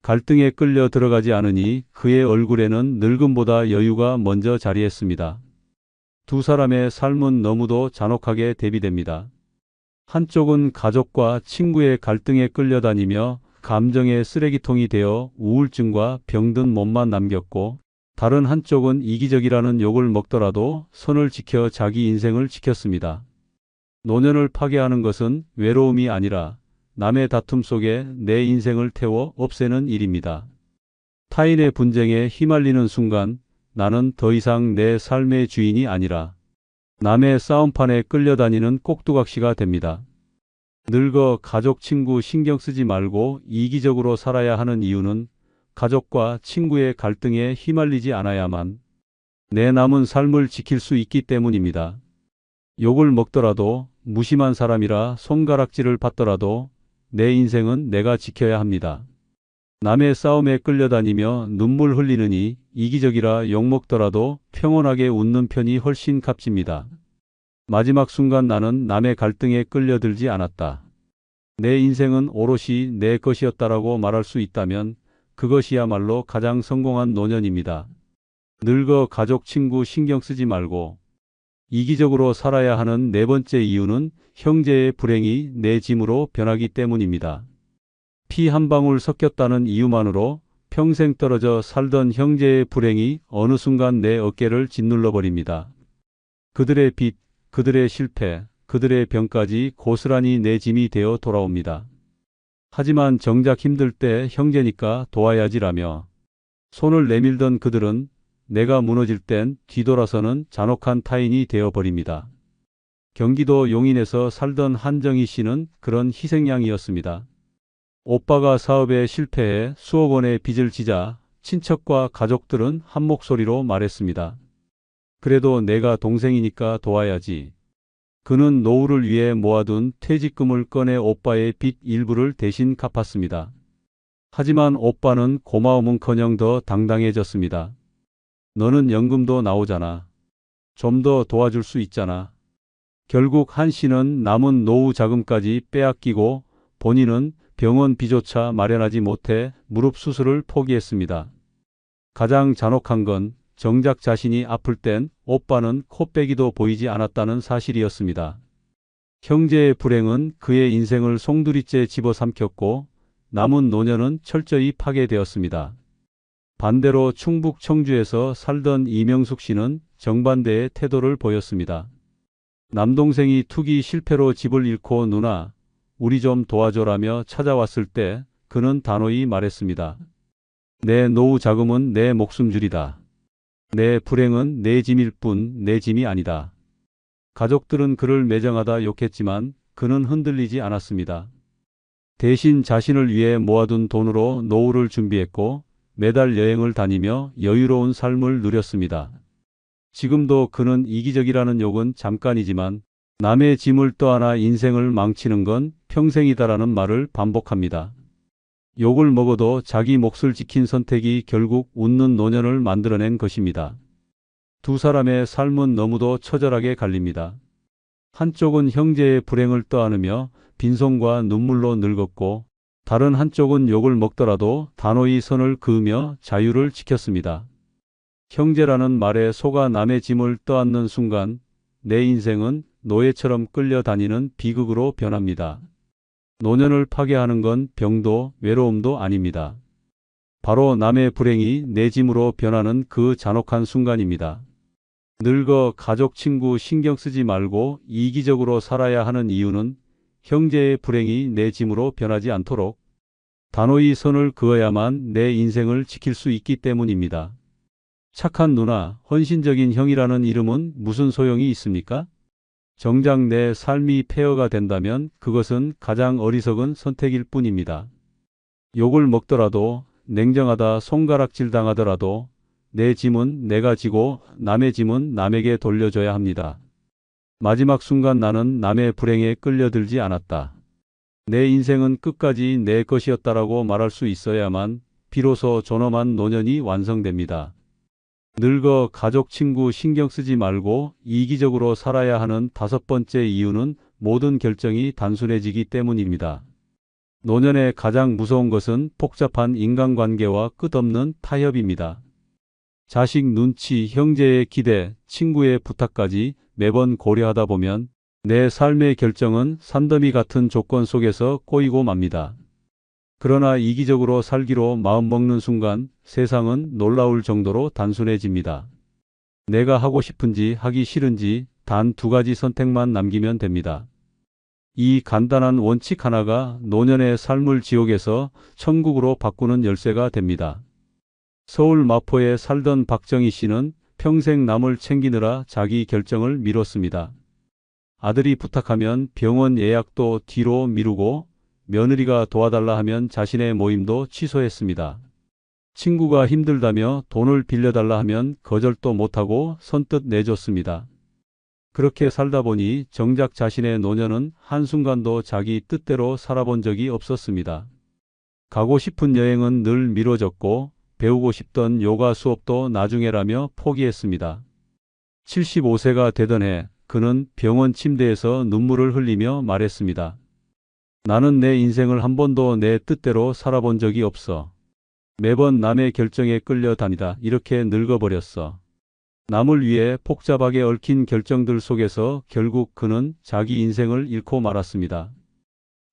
갈등에 끌려 들어가지 않으니 그의 얼굴에는 늙음보다 여유가 먼저 자리했습니다. 두 사람의 삶은 너무도 잔혹하게 대비됩니다. 한쪽은 가족과 친구의 갈등에 끌려다니며 감정의 쓰레기통이 되어 우울증과 병든 몸만 남겼고, 다른 한쪽은 이기적이라는 욕을 먹더라도 선을 지켜 자기 인생을 지켰습니다. 노년을 파괴하는 것은 외로움이 아니라 남의 다툼 속에 내 인생을 태워 없애는 일입니다. 타인의 분쟁에 휘말리는 순간 나는 더 이상 내 삶의 주인이 아니라 남의 싸움판에 끌려다니는 꼭두각시가 됩니다. 늙어 가족, 친구 신경 쓰지 말고 이기적으로 살아야 하는 이유는 가족과 친구의 갈등에 휘말리지 않아야만 내 남은 삶을 지킬 수 있기 때문입니다. 욕을 먹더라도 무심한 사람이라 손가락질을 받더라도 내 인생은 내가 지켜야 합니다. 남의 싸움에 끌려다니며 눈물 흘리느니 이기적이라 욕먹더라도 평온하게 웃는 편이 훨씬 값집니다. 마지막 순간 나는 남의 갈등에 끌려들지 않았다. 내 인생은 오롯이 내 것이었다라고 말할 수 있다면 그것이야말로 가장 성공한 노년입니다. 늙어 가족 친구 신경 쓰지 말고 이기적으로 살아야 하는 네 번째 이유는 형제의 불행이 내 짐으로 변하기 때문입니다. 피 한 방울 섞였다는 이유만으로 평생 떨어져 살던 형제의 불행이 어느 순간 내 어깨를 짓눌러 버립니다. 그들의 빚, 그들의 실패, 그들의 병까지 고스란히 내 짐이 되어 돌아옵니다. 하지만 정작 힘들 때 형제니까 도와야지라며 손을 내밀던 그들은 내가 무너질 땐 뒤돌아서는 잔혹한 타인이 되어버립니다. 경기도 용인에서 살던 한정희 씨는 그런 희생양이었습니다. 오빠가 사업에 실패해 수억 원의 빚을 지자 친척과 가족들은 한 목소리로 말했습니다. 그래도 내가 동생이니까 도와야지. 그는 노후를 위해 모아둔 퇴직금을 꺼내 오빠의 빚 일부를 대신 갚았습니다. 하지만 오빠는 고마움은커녕 더 당당해졌습니다. 너는 연금도 나오잖아. 좀 더 도와줄 수 있잖아. 결국 한 씨는 남은 노후 자금까지 빼앗기고 본인은 병원 비조차 마련하지 못해 무릎 수술을 포기했습니다. 가장 잔혹한 건 정작 자신이 아플 땐 오빠는 코빼기도 보이지 않았다는 사실이었습니다. 형제의 불행은 그의 인생을 송두리째 집어삼켰고 남은 노년은 철저히 파괴되었습니다. 반대로 충북 청주에서 살던 이명숙 씨는 정반대의 태도를 보였습니다. 남동생이 투기 실패로 집을 잃고 누나, 우리 좀 도와줘라며 찾아왔을 때 그는 단호히 말했습니다. 내 노후 자금은 내 목숨줄이다. 내 불행은 내 짐일 뿐 내 짐이 아니다. 가족들은 그를 매정하다 욕했지만 그는 흔들리지 않았습니다. 대신 자신을 위해 모아둔 돈으로 노후를 준비했고 매달 여행을 다니며 여유로운 삶을 누렸습니다. 지금도 그는 이기적이라는 욕은 잠깐이지만 남의 짐을 떠안아 인생을 망치는 건 평생이다라는 말을 반복합니다. 욕을 먹어도 자기 몫을 지킨 선택이 결국 웃는 노년을 만들어낸 것입니다. 두 사람의 삶은 너무도 처절하게 갈립니다. 한쪽은 형제의 불행을 떠안으며 빈손과 눈물로 늙었고 다른 한쪽은 욕을 먹더라도 단호히 선을 그으며 자유를 지켰습니다. 형제라는 말에 속아 남의 짐을 떠안는 순간 내 인생은 노예처럼 끌려다니는 비극으로 변합니다. 노년을 파괴하는 건 병도 외로움도 아닙니다. 바로 남의 불행이 내 짐으로 변하는 그 잔혹한 순간입니다. 늙어 가족 친구 신경 쓰지 말고 이기적으로 살아야 하는 이유는 형제의 불행이 내 짐으로 변하지 않도록 단호히 선을 그어야만 내 인생을 지킬 수 있기 때문입니다. 착한 누나, 헌신적인 형이라는 이름은 무슨 소용이 있습니까? 정작 내 삶이 폐허가 된다면 그것은 가장 어리석은 선택일 뿐입니다. 욕을 먹더라도 냉정하다 손가락질 당하더라도 내 짐은 내가 지고 남의 짐은 남에게 돌려줘야 합니다. 마지막 순간 나는 남의 불행에 끌려들지 않았다. 내 인생은 끝까지 내 것이었다라고 말할 수 있어야만 비로소 존엄한 노년이 완성됩니다. 늙어 가족 친구 신경 쓰지 말고 이기적으로 살아야 하는 다섯 번째 이유는 모든 결정이 단순해지기 때문입니다. 노년의 가장 무서운 것은 복잡한 인간관계와 끝없는 타협입니다. 자식 눈치, 형제의 기대, 친구의 부탁까지 매번 고려하다 보면 내 삶의 결정은 산더미 같은 조건 속에서 꼬이고 맙니다. 그러나 이기적으로 살기로 마음먹는 순간 세상은 놀라울 정도로 단순해집니다. 내가 하고 싶은지 하기 싫은지 단 두 가지 선택만 남기면 됩니다. 이 간단한 원칙 하나가 노년의 삶을 지옥에서 천국으로 바꾸는 열쇠가 됩니다. 서울 마포에 살던 박정희 씨는 평생 남을 챙기느라 자기 결정을 미뤘습니다. 아들이 부탁하면 병원 예약도 뒤로 미루고 며느리가 도와달라 하면 자신의 모임도 취소했습니다. 친구가 힘들다며 돈을 빌려달라 하면 거절도 못하고 선뜻 내줬습니다. 그렇게 살다 보니 정작 자신의 노년은 한순간도 자기 뜻대로 살아본 적이 없었습니다. 가고 싶은 여행은 늘 미뤄졌고 배우고 싶던 요가 수업도 나중에라며 포기했습니다. 75세가 되던 해 그는 병원 침대에서 눈물을 흘리며 말했습니다. 나는 내 인생을 한 번도 내 뜻대로 살아본 적이 없어. 매번 남의 결정에 끌려다니다 이렇게 늙어버렸어. 남을 위해 복잡하게 얽힌 결정들 속에서 결국 그는 자기 인생을 잃고 말았습니다.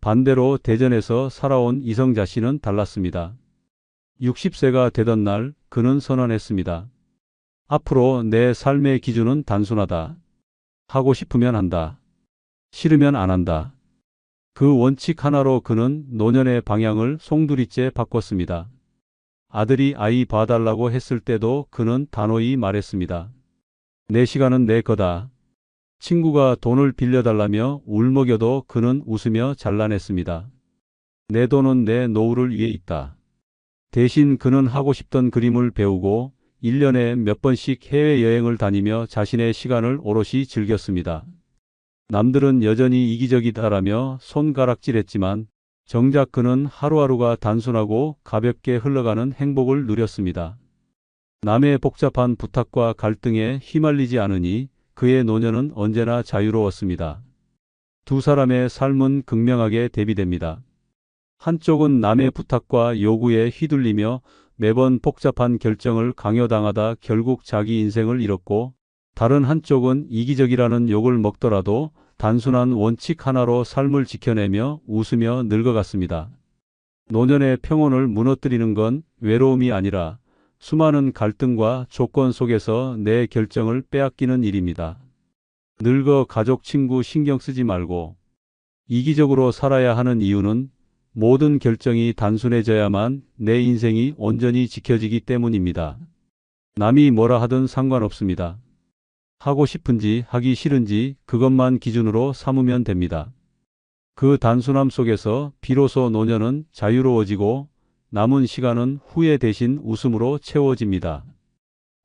반대로 대전에서 살아온 이성자 씨는 달랐습니다. 60세가 되던 날 그는 선언했습니다. 앞으로 내 삶의 기준은 단순하다. 하고 싶으면 한다. 싫으면 안 한다. 그 원칙 하나로 그는 노년의 방향을 송두리째 바꿨습니다. 아들이 아이 봐달라고 했을 때도 그는 단호히 말했습니다. 내 시간은 내 거다. 친구가 돈을 빌려달라며 울먹여도 그는 웃으며 잘라냈습니다. 내 돈은 내 노후를 위해 있다. 대신 그는 하고 싶던 그림을 배우고 1년에 몇 번씩 해외여행을 다니며 자신의 시간을 오롯이 즐겼습니다. 남들은 여전히 이기적이다라며 손가락질했지만 정작 그는 하루하루가 단순하고 가볍게 흘러가는 행복을 누렸습니다. 남의 복잡한 부탁과 갈등에 휘말리지 않으니 그의 노년은 언제나 자유로웠습니다. 두 사람의 삶은 극명하게 대비됩니다. 한쪽은 남의 부탁과 요구에 휘둘리며 매번 복잡한 결정을 강요당하다 결국 자기 인생을 잃었고, 다른 한쪽은 이기적이라는 욕을 먹더라도 단순한 원칙 하나로 삶을 지켜내며 웃으며 늙어갔습니다. 노년의 평온을 무너뜨리는 건 외로움이 아니라 수많은 갈등과 조건 속에서 내 결정을 빼앗기는 일입니다. 늙어 가족 친구 신경 쓰지 말고 이기적으로 살아야 하는 이유는 모든 결정이 단순해져야만 내 인생이 온전히 지켜지기 때문입니다. 남이 뭐라 하든 상관없습니다. 하고 싶은지 하기 싫은지 그것만 기준으로 삼으면 됩니다. 그 단순함 속에서 비로소 노년은 자유로워지고 남은 시간은 후회 대신 웃음으로 채워집니다.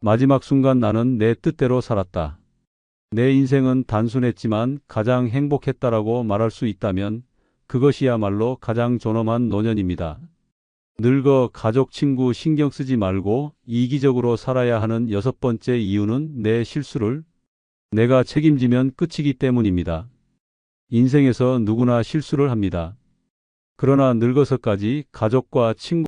마지막 순간 나는 내 뜻대로 살았다. 내 인생은 단순했지만 가장 행복했다라고 말할 수 있다면 그것이야말로 가장 존엄한 노년입니다. 늙어 가족 친구 신경 쓰지 말고 이기적으로 살아야 하는 6번째 이유는 내 실수를 내가 책임지면 끝이기 때문입니다. 인생에서 누구나 실수를 합니다. 그러나 늙어서까지 가족과 친구